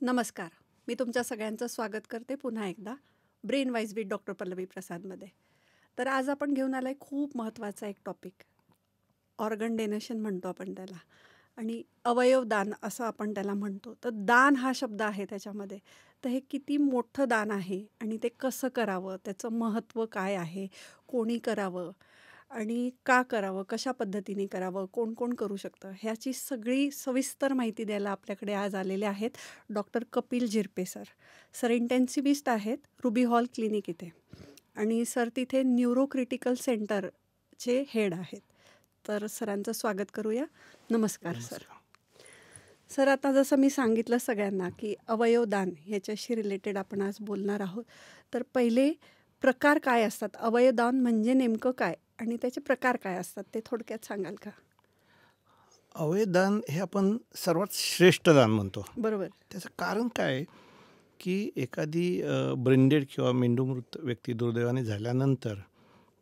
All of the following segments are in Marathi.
नमस्कार. मी तुमच्या सगळ्यांचं स्वागत करते पुन्हा एकदा brain wise with doctor Pallavi प्रसादमध्ये. तर आज आपण घेऊन आलाय खूप महत्त्वाचा एक टॉपिक, ऑर्गन डोनेशन म्हणतो आपण त्याला, आणि अवयवदान असं आपण त्याला म्हणतो. तर दान हा शब्द आहे त्याच्यामध्ये. तर हे किती मोठं दान आहे आणि ते कसं करावं, त्याचं महत्त्व काय आहे, कोणी करावं आणि का करावं, कशा पद्धतीने करावं, कोण कोण करू शकतं, ह्याची सगळी सविस्तर माहिती द्यायला आपल्याकडे आज आलेले आहेत doctor Kapil Zirpe sir. Sir intensivist आहेत रुबी हॉल क्लिनिक इथे, आणि सर तिथे न्यूरो क्रिटिकल सेंटरचे हेड आहेत. तर सरांचं स्वागत करूया. नमस्कार सर. सर, आता जसं मी सांगितलं सगळ्यांना की अवयवदान ह्याच्याशी रिलेटेड आपण आज बोलणार आहोत. तर पहिले प्रकार काय असतात, अवयवदान म्हणजे नेमकं काय आणि त्याचे प्रकार काय असतात ते थोडक्यात सांगाल का? अवयवदान हे आपण सर्वात श्रेष्ठ दान म्हणतो. बरोबर. त्याचं कारण काय आहे की एखादी ब्रेनडेड किंवा मेंदूमृत व्यक्ती दुर्दैवाने झाल्यानंतर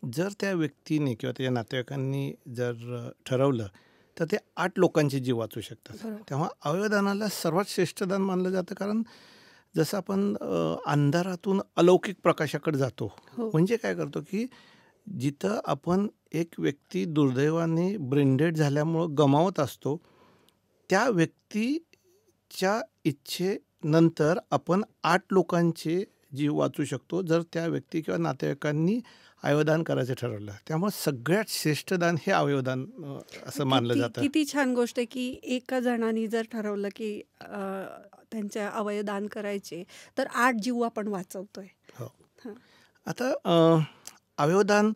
जर त्या व्यक्तीने किंवा त्याच्या नातेवाईकांनी जर ठरवलं तर ते 8 लोकांचे जीव वाचू शकतात. तेव्हा अवयवदानाला सर्वात श्रेष्ठ दान मानलं जातं. कारण जसं आपण अंधारातून अलौकिक प्रकाशाकडे जातो, म्हणजे काय करतो की जिथं आपण एक व्यक्ती दुर्दैवाने ब्रेनडेड झाल्यामुळं गमावत असतो, त्या व्यक्तीच्या इच्छेनंतर आपण 8 लोकांचे जीव वाचू शकतो जर त्या व्यक्ती किंवा नातेवाईकांनी अवयवदान करायचं ठरवलं. त्यामुळे सगळ्यात श्रेष्ठ दान हे अवयवदान असं मानलं जातं. किती छान गोष्ट आहे की एका जणांनी जर ठरवलं की त्यांचे अवयवदान करायचे तर 8 जीव आपण वाचवतोय. हो. आता अवयवदान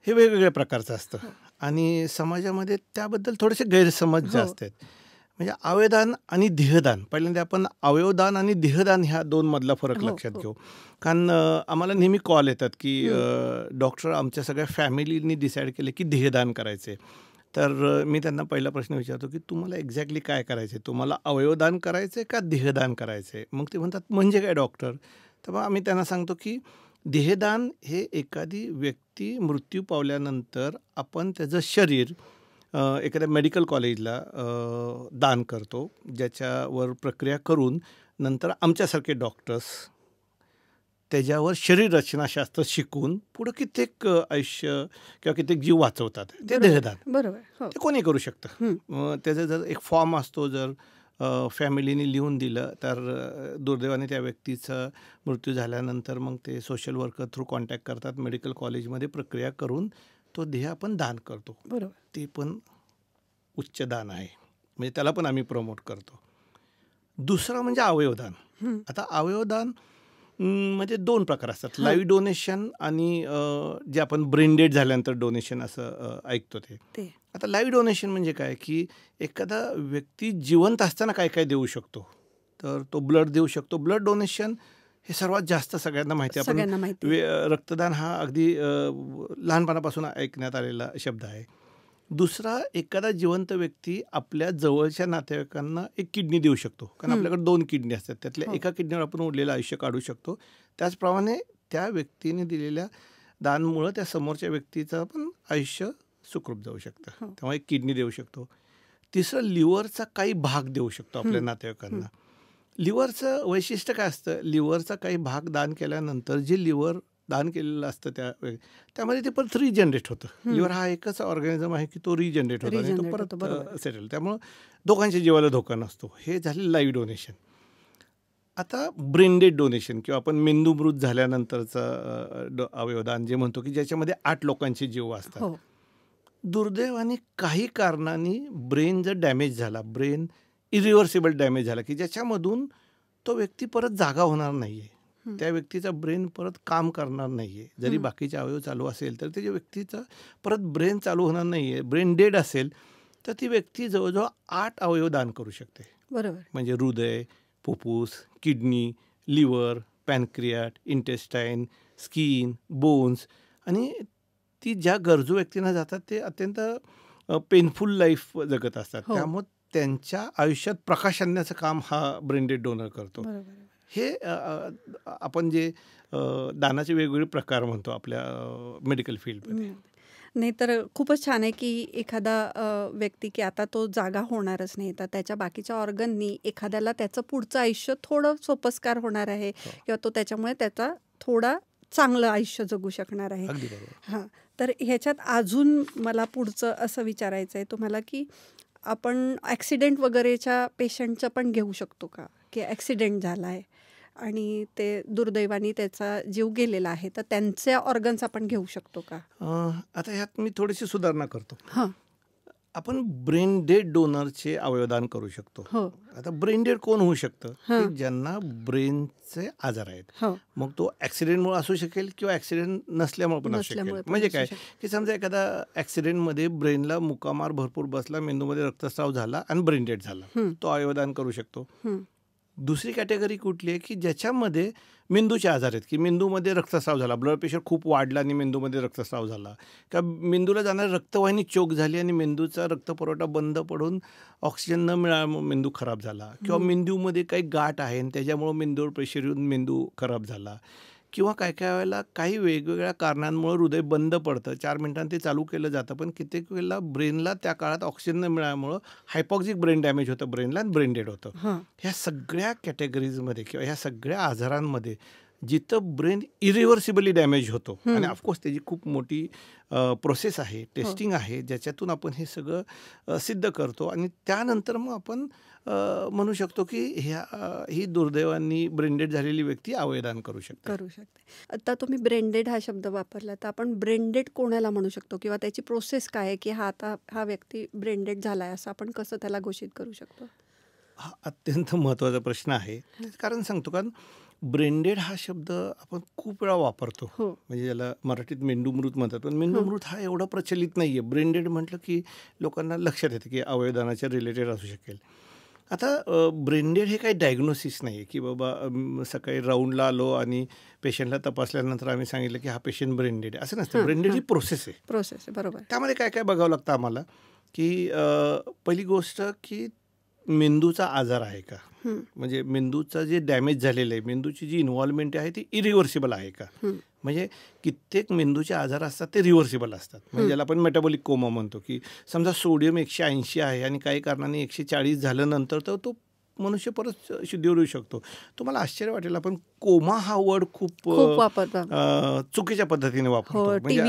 हे वेगवेगळ्या प्रकारचं असतं आणि समाजामध्ये त्याबद्दल थोडेसे गैरसमज जास्त आहेत. म्हणजे अवयवदान आणि देहदान, पहिल्यांदा आपण अवयवदान आणि देहदान ह्या 2 मधला फरक लक्षात घेऊ. कारण आम्हाला नेहमी कॉल येतात की डॉक्टर आमच्या सगळ्या फॅमिलीनी डिसाईड केले की देहदान करायचे. तर मी त्यांना पहिला प्रश्न विचारतो की तुम्हाला एक्झॅक्टली काय करायचं आहे, तुम्हाला अवयवदान करायचं आहे का देहदान करायचं आहे? मग ते म्हणतात म्हणजे काय डॉक्टर? तर मग आम्ही त्यांना सांगतो की देहदान हे एखादी व्यक्ती मृत्यू पावल्यानंतर आपण त्याचं शरीर एखाद्या मेडिकल कॉलेजला दान करतो, ज्याच्यावर प्रक्रिया करून नंतर आमच्यासारखे डॉक्टर्स त्याच्यावर शरीररचनाशास्त्र शिकून पुढं कित्येक आयुष्य किंवा कित्येक जीव वाचवतात. ते देहदान. बरोबर. ते कोणी करू शकतं. त्याचा जर एक फॉर्म असतो, जर फॅमिलीने लिहून दिलं तर दुर्दैवाने त्या व्यक्तीचा मृत्यू झाल्यानंतर मग ते सोशल वर्कर थ्रू कॉन्टॅक्ट करतात, मेडिकल कॉलेजमध्ये प्रक्रिया करून तो देह आपण दान करतो. बरोबर. ते पण उच्च दान आहे, म्हणजे त्याला पण आम्ही प्रमोट करतो. दुसरं म्हणजे अवयवदान. आता अवयवदान म्हणजे 2 प्रकार असतात, लाईव्ह डोनेशन आणि जे आपण ब्रेनडेड झाल्यानंतर डोनेशन असं ऐकतो ते. आता लाईव्ह डोनेशन म्हणजे काय की एखादा व्यक्ती जिवंत असताना काय काय देऊ शकतो, तर तो ब्लड देऊ शकतो. ब्लड डोनेशन हे सर्वात जास्त सगळ्यांना माहिती आहे. आपण रक्तदान हा अगदी लहानपणापासून ऐकण्यात आलेला शब्द आहे. दुसरा, एखादा जिवंत व्यक्ती आपल्या जवळच्या नातेवाईकांना एक किडनी देऊ शकतो. कारण आपल्याकडे 2 किडनी असतात, त्यातल्या एका किडनीवर आपण उरलेलं आयुष्य काढू शकतो. त्याचप्रमाणे त्या व्यक्तीने दिलेल्या दानमुळं त्या समोरच्या व्यक्तीचं पण आयुष्य सुखरूप जाऊ शकतं. तेव्हा एक किडनी देऊ शकतो. तिसरं, लिव्हरचा काही भाग देऊ शकतो आपल्या नातेवाईकांना. लिव्हरचं वैशिष्ट्य काय असतं, लिव्हरचा काही भाग दान केल्यानंतर जे लिव्हर दान केलेलं असतं त्यामध्ये ते परत रिजनरेट होतं. लिव्हर हा एकच ऑर्गॅनिझम आहे की तो रिजनरेट होतो आणि तो परत सेटल. त्यामुळं दोघांच्या जीवाला धोका नसतो. हे झाले लाईव्ह डोनेशन. आता ब्रेनडेड डोनेशन किंवा आपण मेंदूमृत झाल्यानंतरचं अवयवदान जे म्हणतो की ज्याच्यामध्ये 8 लोकांचे जीव वाचतात. दुर्दैवाने काही कारणाने ब्रेन जर डॅमेज झाला, ब्रेन इरिव्हर्सिबल डॅमेज झाला की ज्याच्यामधून तो व्यक्ती परत जागा होणार नाही आहे, त्या व्यक्तीचा ब्रेन परत काम करणार नाही आहे. जरी बाकीचे अवयव चालू असेल तर त्याच्या व्यक्तीचं परत ब्रेन चालू होणार नाही आहे, ब्रेन डेड असेल तर ती व्यक्ती जवळजवळ 8 अवयव दान करू शकते. बरोबर. म्हणजे हृदय, फुफ्फुस, kidney, liver, pancreas, intestine, skin, bones. आणि ती ज्या गरजू व्यक्तींना जातात ते अत्यंत पेनफुल लाईफ जगत असतात. त्यामुळे त्यांच्या आयुष्यात प्रकाश आणण्याचं काम हा ब्रेनडेड डोनर करतो. हे आपण जे दानाचे वेगवेगळे प्रकार म्हणतो आपल्या मेडिकल फील्डमध्ये. नाहीतर खूपच छान आहे की एखादा व्यक्ती की आता तो जागा होणारच नाही, तर त्याच्या बाकीच्या ऑर्गननी एखाद्याला त्याचं पुढचं आयुष्य थोडं सोपस्कार होणार आहे हो, किंवा तो त्याच्यामुळे त्याचा थोडा चांगलं आयुष्य जगू शकणार आहे. अगदी बरोबर. हां, तर ह्याच्यात अजून मला पुढचं असं विचारायचं आहे तुम्हाला की आपण ॲक्सिडेंट वगैरेच्या पेशंटचं पण घेऊ शकतो का? की ॲक्सिडेंट झाला आहे आणि ते दुर्दैवाने त्याचा जीव गेलेला आहे, तर त्यांचे ऑर्गन्स आपण घेऊ शकतो का? आता ह्यात मी थोडीशी सुधारणा करतो. हां. आपण ब्रेन डेड डोनरचे अवयवदान करू शकतो. हो. आता ब्रेन डेड कोण होऊ शकतं? हां. की ज्यांना ब्रेनचे आजार आहेत. हो. मग तो ॲक्सिडेंटमुळे असू शकेल किंवा ॲक्सिडेंट नसल्यामुळे पण असू शकेल. नसल्यामुळे पण म्हणजे असू काय शकेल. की समजा एखादा ॲक्सिडेंटमध्ये ब्रेनला मुकामार भरपूर बसला, मेंदूमध्ये रक्तस्राव झाला आणि ब्रेन डेड झाला. हं. तो अवयवदान करू शकतो. हं. दुसरी कॅटेगरी कुठली आहे की ज्याच्यामध्ये मेंदूचे आजार आहेत, की मेंदूमध्ये रक्तस्राव झाला, ब्लड प्रेशर खूप वाढला आणि मेंदूमध्ये रक्तस्राव झाला, किंवा मेंदूला जाणारी रक्तवाहिनी चोक झाली आणि मेंदूचा रक्तपुरवठा बंद पडून ऑक्सिजन न मिळाल्यामुळे मेंदू खराब झाला, किंवा मेंदूमध्ये काही गाठ आहे आणि त्याच्यामुळे मेंदूवर प्रेशर येऊन मेंदू खराब झाला, किंवा काय काय वेळेला काही वेगवेगळ्या कारणांमुळे हृदय बंद पडतं, 4 मिनिटांनी ते चालू केलं जातं, पण कित्येक वेळेला ब्रेनला त्या काळात ऑक्सिजन न मिळाल्यामुळं हायपॉक्सिक ब्रेन डॅमेज होतं ब्रेनला आणि ब्रेन डेड होतं. हां. ह्या सगळ्या कॅटेगरीजमध्ये किंवा ह्या सगळ्या आजारांमध्ये जिथं ब्रेन इरिव्हर्सिबली डॅमेज होतो, आणि ऑफकोर्स त्याची खूप मोठी प्रोसेस आहे, टेस्टिंग आहे, ज्याच्यातून आपण हे सगळं सिद्ध करतो, आणि त्यानंतर मग आपण म्हणू शकतो की ही दुर्दैवांनी ब्रेनडेड झालेली व्यक्ती अवयवदान करू शकते. आता तुम्ही ब्रेनडेड हा शब्द वापरला, तर आपण ब्रेनडेड कोणाला म्हणू शकतो किंवा त्याची प्रोसेस काय आहे की हा व्यक्ती ब्रेनडेड झाला आहे असं आपण कसं त्याला घोषित करू शकतो? हा अत्यंत महत्त्वाचा प्रश्न आहे. कारण सांगतो, कारण ब्रेनडेड हा शब्द आपण खूप वेळा वापरतो. हो. म्हणजे ज्याला मराठीत मेंदूमृत म्हणतात, पण मेंदूमृत हा एवढा प्रचलित नाही आहे. ब्रेनडेड म्हटलं की लोकांना लक्षात येतं की अवयवदानाच्या रिलेटेड असू शकेल. आता ब्रेनडेड हे काही डायग्नोसिस नाही आहे की बाबा सकाळी राऊंडला आलो आणि पेशंटला तपासल्यानंतर आम्ही सांगितलं की हा पेशंट ब्रेनडेड आहे, असं नसतं. ब्रेनडेड ही प्रोसेस आहे. प्रोसेस आहे, बरोबर. त्यामध्ये काय काय बघावं लागतं आम्हाला, की पहिली गोष्ट की मेंदूचा आजार आहे का, म्हणजे मेंदूचं जे डॅमेज झालेलं आहे, मेंदूची जी इन्व्हॉल्वमेंट आहे ती इरिव्हर्सिबल आहे का. म्हणजे कित्येक मेंदूचे आजार असतात ते रिव्हर्सिबल असतात, म्हणजे ज्याला आपण मेटाबॉलिक कोमा म्हणतो, की समजा सोडियम 180 आहे आणि काही कारणाने 140 झाल्यानंतर तर तो मनुष्य परत शुद्धीवर येऊ शकतो. तुम्हाला आश्चर्य वाटेल, आपण कोमा हा वर्ड खूप चुकीच्या पद्धतीने वापरतो. म्हणजे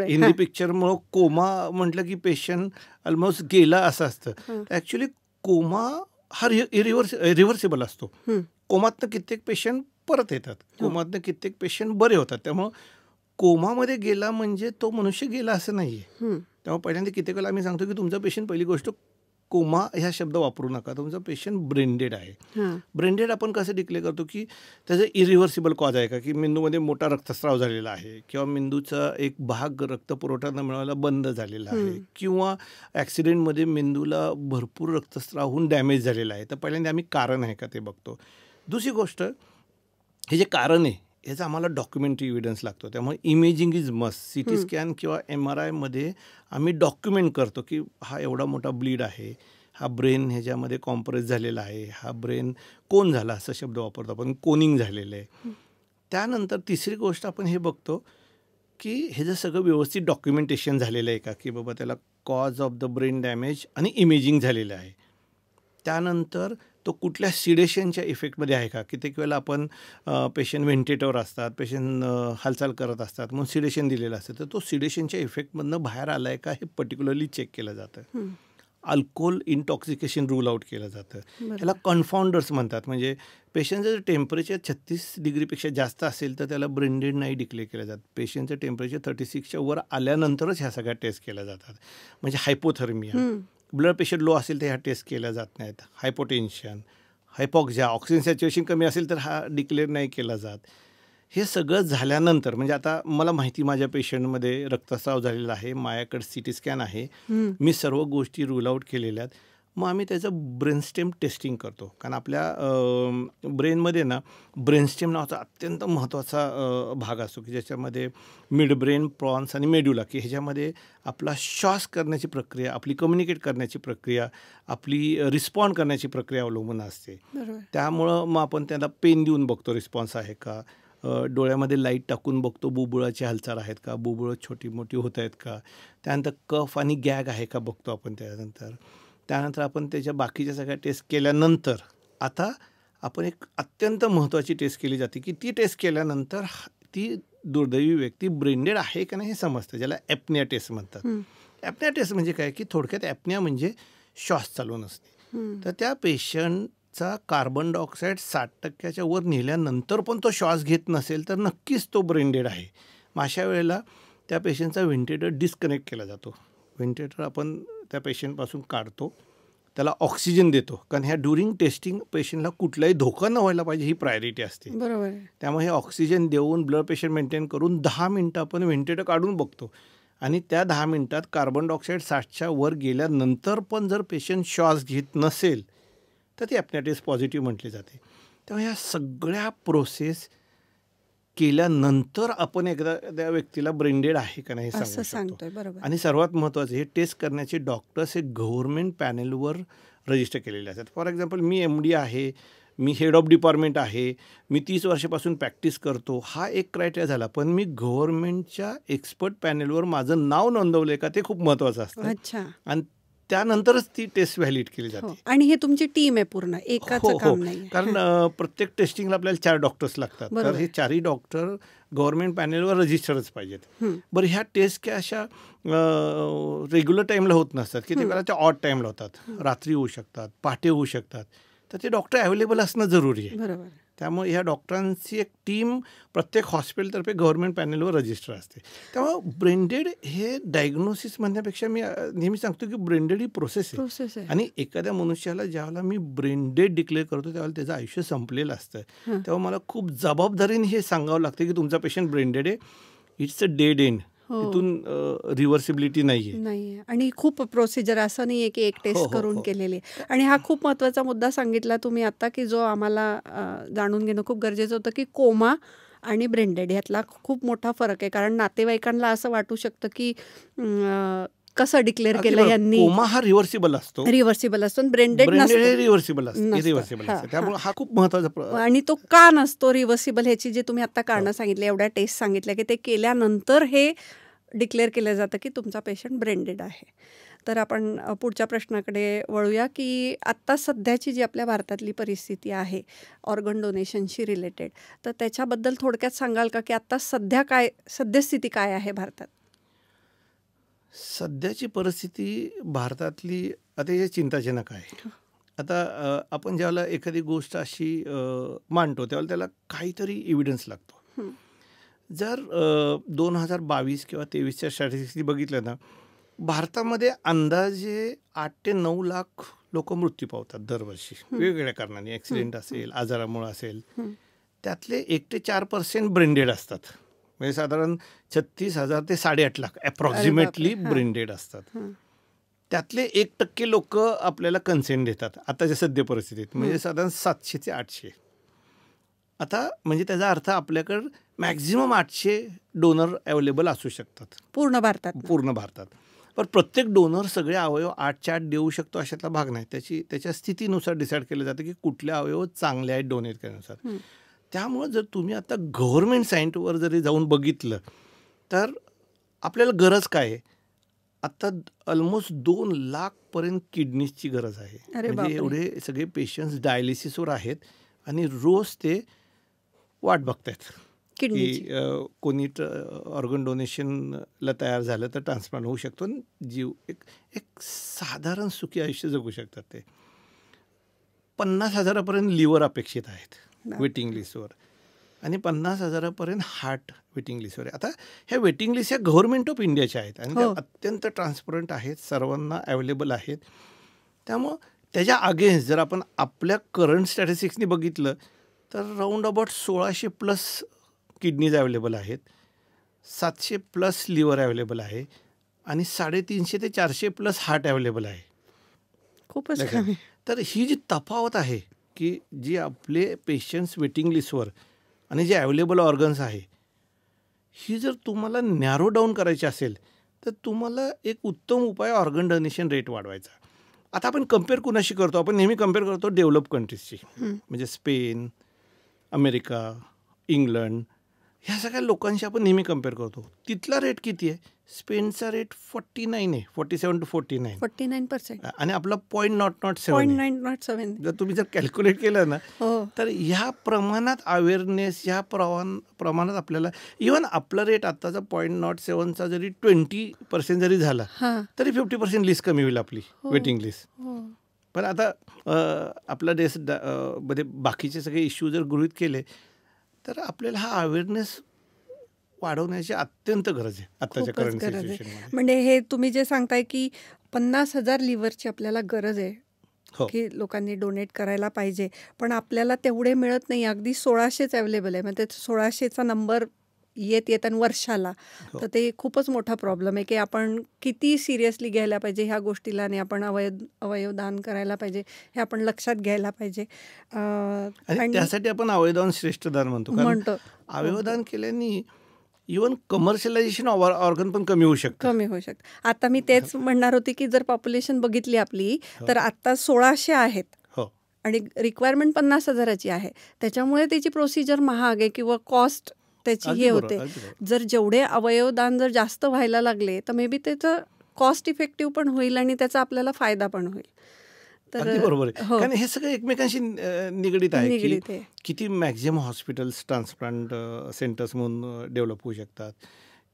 हिंदी पिक्चरमुळे कोमा म्हटलं की पेशंट ऑलमोस्ट गेला असं असतं. ॲक्च्युली कोमा हा रिव्हर्सिबल असतो. कोमातनं कित्येक पेशंट परत येतात, कोमातनं कित्येक पेशंट बरे होतात. त्यामुळं कोमामध्ये गेला म्हणजे तो मनुष्य गेला असं नाही आहे. त्यामुळे पहिल्यांदा कित्येक वेळेला आम्ही सांगतो की तुमचा पेशंट, पहिली गोष्ट कोमा ह्या शब्द वापरू नका, तुमचा पेशंट ब्रेनडेड आहे. ब्रेनडेड आपण कसं डिक्लेअर करतो की त्याचं इरिव्हर्सिबल कॉज आहे का, की मेंदूमध्ये मोठा रक्तस्राव झालेला आहे, किंवा मेंदूचा एक भाग रक्तपुरवठा न मिळायला बंद झालेला आहे, किंवा ॲक्सिडेंटमध्ये मेंदूला भरपूर रक्तस्राव होऊन डॅमेज झालेला आहे. तर पहिल्यांदा आम्ही कारण आहे का ते बघतो. दुसरी गोष्ट, हे जे कारण आहे याचा आम्हाला डॉक्युमेंटरी एव्हिडन्स लागतो. त्यामुळे imaging is must. CT scan किंवा MRIमध्ये आम्ही डॉक्युमेंट करतो की हा एवढा मोठा ब्लीड आहे, हा ब्रेन ह्याच्यामध्ये कॉम्प्रेस झालेला आहे, हा ब्रेन कोन झाला असा शब्द वापरतो आपण, कोनिंग झालेलं आहे. त्यानंतर तिसरी गोष्ट आपण हे बघतो की हे जर सगळं व्यवस्थित डॉक्युमेंटेशन झालेलं आहे का, की बाबा त्याला cause of the brain damage आणि इमेजिंग झालेलं आहे. त्यानंतर तो कुठल्या सिडेशनच्या इफेक्टमध्ये आहे का. कित्येक वेळेला आपण पेशंट व्हेंटिलेटरवर असतात, पेशंट हालचाल करत असतात, म्हणून सिडेशन दिलेलं असतं, तर तो सिडेशनच्या इफेक्टमधनं बाहेर आला आहे का हे पर्टिक्युलरली चेक केलं जातं. अल्कोहोल इंटॉक्सिकेशन रूल आउट केलं जातं. ह्याला कन्फाउंडर्स म्हणतात. म्हणजे पेशंटचं जर टेम्परेचर 36 डिग्रीपेक्षा जास्त असेल तर त्याला ब्रेनडेड नाही डिक्लेअर केलं जातं. पेशंटचं टेम्परेचर 36च्या वर आल्यानंतरच ह्या सगळ्या टेस्ट केल्या जातात. म्हणजे हायपोथर्मिया, ब्लड प्रेशर लो असेल तर ह्या टेस्ट केल्या जात नाहीत. हायपोटेन्शन, हायपॉक्सिया, ऑक्सिजन सॅच्युरेशन कमी असेल तर हा डिक्लेअर नाही केला जात. हे सगळं झाल्यानंतर, म्हणजे आता मला माहिती माझ्या पेशंटमध्ये रक्तस्राव झालेला आहे, माझ्याकडे CT स्कॅन आहे, मी सर्व गोष्टी रूल आउट केलेल्या आहेत, मग आम्ही त्याचं ब्रेनस्टेम टेस्टिंग करतो. कारण आपल्या ब्रेनमध्ये ना ब्रेनस्टेम नावाचा अत्यंत महत्त्वाचा भाग असतो, की ज्याच्यामध्ये मिड ब्रेन, प्रॉन्स आणि मेड्युला, की ह्याच्यामध्ये आपला श्वास करण्याची प्रक्रिया, आपली कम्युनिकेट करण्याची प्रक्रिया, आपली रिस्पॉन्ड करण्याची प्रक्रिया अवलंबून असते. त्यामुळं मग आपण त्याला पेन देऊन बघतो रिस्पॉन्स आहे का, डोळ्यामध्ये लाईट टाकून बघतो बुबुळाची हालचाल आहेत का, बुबुळं छोटी मोठी होत आहेत का, त्यानंतर कफ आणि गॅग आहे का बघतो आपण. त्यानंतर आपण त्याच्या बाकीच्या सगळ्या टेस्ट केल्यानंतर आता आपण एक अत्यंत महत्त्वाची टेस्ट केली जाते की ती टेस्ट केल्यानंतर ती दुर्दैवी व्यक्ती ब्रेनडेड आहे का नाही हे समजतं, ज्याला ॲपनिया टेस्ट म्हणतात. ॲपनिया टेस्ट म्हणजे काय की थोडक्यात ॲपनिया म्हणजे श्वास चालू नसणे. तर त्या पेशंटचा कार्बन डायऑक्साईड 60% वर नेल्यानंतर पण तो श्वास घेत नसेल तर नक्कीच तो ब्रेनडेड आहे. मग अशा वेळेला त्या पेशंटचा व्हेंटिलेटर डिस्कनेक्ट केला जातो. व्हेंटिलेटर आपण त्या पेशंटपासून काढतो, त्याला ऑक्सिजन देतो, कारण ह्या ड्युरिंग टेस्टिंग पेशंटला कुठलाही धोका न व्हायला पाहिजे ही प्रायोरिटी असते. बरोबर. त्यामुळे हे ऑक्सिजन देऊन ब्लड प्रेशर मेंटेन करून 10 मिनटं आपण व्हेंटिलेटर काढून बघतो आणि त्या 10 मिनटात कार्बन डायऑक्साईड 60च्या वर गेल्यानंतर पण जर पेशंट श्वास घेत नसेल तर ती ॲपनिया टेस्ट पॉझिटिव्ह म्हटली जाते. त्यामुळे ह्या सगळ्या प्रोसेस केल्यानंतर आपण एकदा त्या व्यक्तीला ब्रेनडेड आहे का नाही सांगू शकतो. आणि सर्वात महत्त्वाचं, हे टेस्ट करण्याचे डॉक्टर्स हे गव्हर्नमेंट पॅनेलवर रजिस्टर केलेले असतात. फॉर एक्झाम्पल मी MD आहे, मी हेड ऑफ डिपार्टमेंट आहे, मी 30 वर्षापासून प्रॅक्टिस करतो, हा एक क्रायटेरिया झाला. पण मी गव्हर्नमेंटच्या एक्सपर्ट पॅनेलवर माझं नाव नोंदवलं आहे का ते खूप महत्त्वाचं असतं. अच्छा. आणि त्यानंतरच ती टेस्ट व्हॅलिड केली जाते. आणि हे तुमची टीम आहे पूर्ण, एकाचं काम नाही. कारण प्रत्येक टेस्टिंगला आपल्याला 4 डॉक्टर्स लागतात, तर हे 4ही डॉक्टर गव्हर्नमेंट पॅनेलवर रजिस्टरच पाहिजेत. बरं, ह्या टेस्ट काय अशा रेग्युलर टाईमला होत नसतात की ते त्या ऑड टाईमला होतात, रात्री होऊ शकतात, पहाटे होऊ शकतात. तर ते डॉक्टर अवेलेबल असणं जरुरी आहे. बरोबर. त्यामुळे ह्या डॉक्टरांची एक टीम प्रत्येक हॉस्पिटलतर्फे गव्हर्नमेंट पॅनेलवर रजिस्टर असते. त्यामुळे ब्रेनडेड हे डायग्नोसिस म्हणण्यापेक्षा मी नेहमी सांगतो की ब्रेनडेड ही प्रोसेस आहे. आणि एखाद्या मनुष्याला ज्यावेळेला मी ब्रेनडेड डिक्लेअर करतो त्यावेळेला त्याचं आयुष्य संपलेलं असतं. तेव्हा मला खूप जबाबदारीने हे सांगावं लागतं की तुमचा पेशंट ब्रेनडेड आहे, इट्स अ डेड एंड, तिथून रिव्हर्सिबिलिटी नाहीये. आणि खूप प्रोसिजर असं नाहीये की एक टेस्ट करून केलेली. आणि हा खूप महत्त्वाचा मुद्दा सांगितला तुम्ही आता की जो आम्हाला जाणून घेणं खूप गरजेचं होतं की कोमा आणि ब्रेनडेड ह्यातला खूप मोठा फरक आहे. कारण नातेवाईकांना असं वाटू शकतं की कसं डिक्लेअर केलं यांनी. कोमा हा रिव्हर्सिबल असतो, ब्रेनडेड रिव्हर्सिबल असतो. त्यामुळे हा खूप महत्वाचा. आणि तो का नसतो रिव्हर्सिबल ह्याची जे तुम्ही आता कारणं सांगितले, एवढ्या टेस्ट सांगितल्या की ते केल्यानंतर हे डिक्लेअर केलं जातं की तुमचा पेशंट ब्रेनडेड आहे. तर आपण पुढच्या प्रश्नाकडे वळूया की आत्ता सध्याची जी आपल्या भारतातली परिस्थिती आहे ऑर्गन डोनेशनशी रिलेटेड, तर त्याच्याबद्दल थोडक्यात सांगाल का की आत्ता सद्यस्थिती काय आहे भारतात? सध्याची परिस्थिती भारतातली अतिशय चिंताजनक आहे. आता आपण ज्यावेळेला एखादी गोष्ट अशी मांडतो त्यावेळेला त्याला काहीतरी एव्हिडन्स लागतो. जर 2022 किंवा 23च्या स्टॅटिस्टिक्स बघितलं ना, भारतामध्ये अंदाजे 8 ते 9 लाख लोक मृत्यू पावतात दरवर्षी वेगवेगळ्या कारणाने, ॲक्सिडेंट असेल, आजारामुळे असेल. त्यातले 1 ते 4% ब्रेनडेड असतात. म्हणजे साधारण 36,000 ते 8.5 लाख अप्रॉक्सिमेटली ब्रेनडेड असतात. त्यातले 1% लोक आपल्याला कन्सेंट देतात आताच्या सध्या परिस्थितीत, म्हणजे साधारण 700 ते 800. आता म्हणजे त्याचा अर्थ आपल्याकडं मॅक्झिमम 800 डोनर अवेलेबल असू शकतात पूर्ण भारतात. पण प्रत्येक डोनर सगळे अवयव 8च्या 8 देऊ शकतो अशातला भाग नाही. त्याच्या स्थितीनुसार डिसाईड केलं जातं की कुठले अवयव चांगले आहेत डोनेट करण्यानुसार. त्यामुळं जर तुम्ही आता गव्हर्नमेंट साईटवर जरी जाऊन बघितलं तर आपल्याला गरज काय आहे, आता ऑलमोस्ट 2 लाखपर्यंत किडनीजची गरज आहे. म्हणजे एवढे सगळे पेशंट्स डायलिसिसवर आहेत आणि रोज ते वाट बघतायत की कोणी ऑर्गन डोनेशनला तयार झालं तर ट्रान्सप्लांट होऊ शकतो आणि जीव एक साधारण सुखी आयुष्य जगू शकतात. ते 50,000पर्यंत लिव्हर अपेक्षित आहेत वेटिंग लिस्टवर आणि 50,000पर्यंत हार्ट वेटिंग लिस्टवर आहे. आता ह्या वेटिंग लिस्ट ह्या गव्हर्नमेंट ऑफ इंडियाच्या आहेत आणि त्या अत्यंत ट्रान्सपरंट आहेत, सर्वांना अवेलेबल आहेत. त्यामुळं त्याच्या अगेन्स्ट जर आपण आपल्या करंट स्टॅटिस्टिक्सनी बघितलं तर राऊंड अबाउट 1600+ किडनीज अवेलेबल आहेत, 700+ लिव्हर अवेलेबल आहे आणि 350 ते 400+ हार्ट अवेलेबल आहे. खूपच. तर ही जी तफावत आहे की जी आपले पेशंट्स वेटिंग लिस्टवर आणि जे अवेलेबल ऑर्गन्स आहे, ही जर तुम्हाला नॅरो डाऊन करायची असेल तर तुम्हाला एक उत्तम उपाय ऑर्गन डोनेशन रेट वाढवायचा. आता आपण कम्पेअर कुणाशी करतो, आपण नेहमी कम्पेअर करतो डेव्हलप कंट्रीजशी, म्हणजे स्पेन, अमेरिका, इंग्लंड, ह्या सगळ्या लोकांशी आपण नेहमी कम्पेअर करतो. तिथला रेट किती आहे? स्पेनचा रेट 49 आहे, 47 to 49, 49%. आणि आपला 0.007 आहे. 0.907. जर तुम्ही जर कॅल्क्युलेट केलं ना, हो तर ह्या प्रमाणात अवेअरनेस, ह्या प्रमाणात आपल्याला इव्हन आपला रेट आत्ताचा 0.07चा जरी 20% जरी झाला हां तरी 50% लिस्ट कमी होईल आपली वेटिंग लिस्ट. हो पण आता आपला देश मध्ये बाकीचे सगळे इश्यू जर गृहीत केले तर आपल्याला हा अवेअरनेस वाढवण्याची अत्यंत गरज आहे आत्ताच्या खूपच करंट गरज आहे. सिच्युएशनमध्ये. म्हणजे हे तुम्ही जे सांगताय की 50,000 लिव्हरची आपल्याला गरज आहे हो. की लोकांनी डोनेट करायला पाहिजे, पण आपल्याला तेवढे मिळत नाही. अगदी 1600च अवेलेबल आहे. मग ते 1600चा नंबर येत आणि वर्षाला, हो. तर ते खूपच मोठा प्रॉब्लेम आहे की आपण किती सिरियसली घ्यायला पाहिजे ह्या गोष्टीला, आणि आपण अवयवदान करायला पाहिजे हे आपण लक्षात घ्यायला पाहिजे. आणि आणि त्यासाठी आपण अवयवदान श्रेष्ठदान म्हणतो. कारण म्हणतो अवयवदान केल्याने इव्हन कमर्शियलायझेशन ऑर्गन पण कमी होऊ शकतं. कमी होऊ शकतं. आता मी तेच म्हणणार होती की जर पॉप्युलेशन बघितली आपली हो. तर आता 1600 आहेत हो. आणि रिक्वायरमेंट 50,000ची आहे. त्याच्यामुळे त्याची प्रोसिजर महाग आहे किंवा कॉस्ट त्याची अगदी हे बरोबर, होते. अगदी बरोबर. जर जेवढे अवयवदान जर जास्त व्हायला लागले तर मे बी त्याचं कॉस्ट इफेक्टिव्ह पण होईल आणि त्याचा आपल्याला फायदा पण होईल. अगदी बरोबर आहे. हो कारण हे सगळं एकमेकांशी निगडीत आहे की निगडीत आहे. किती मॅक्झिमम हॉस्पिटल्स ट्रान्सप्लांट सेंटर्स म्हणून डेव्हलप होऊ शकतात,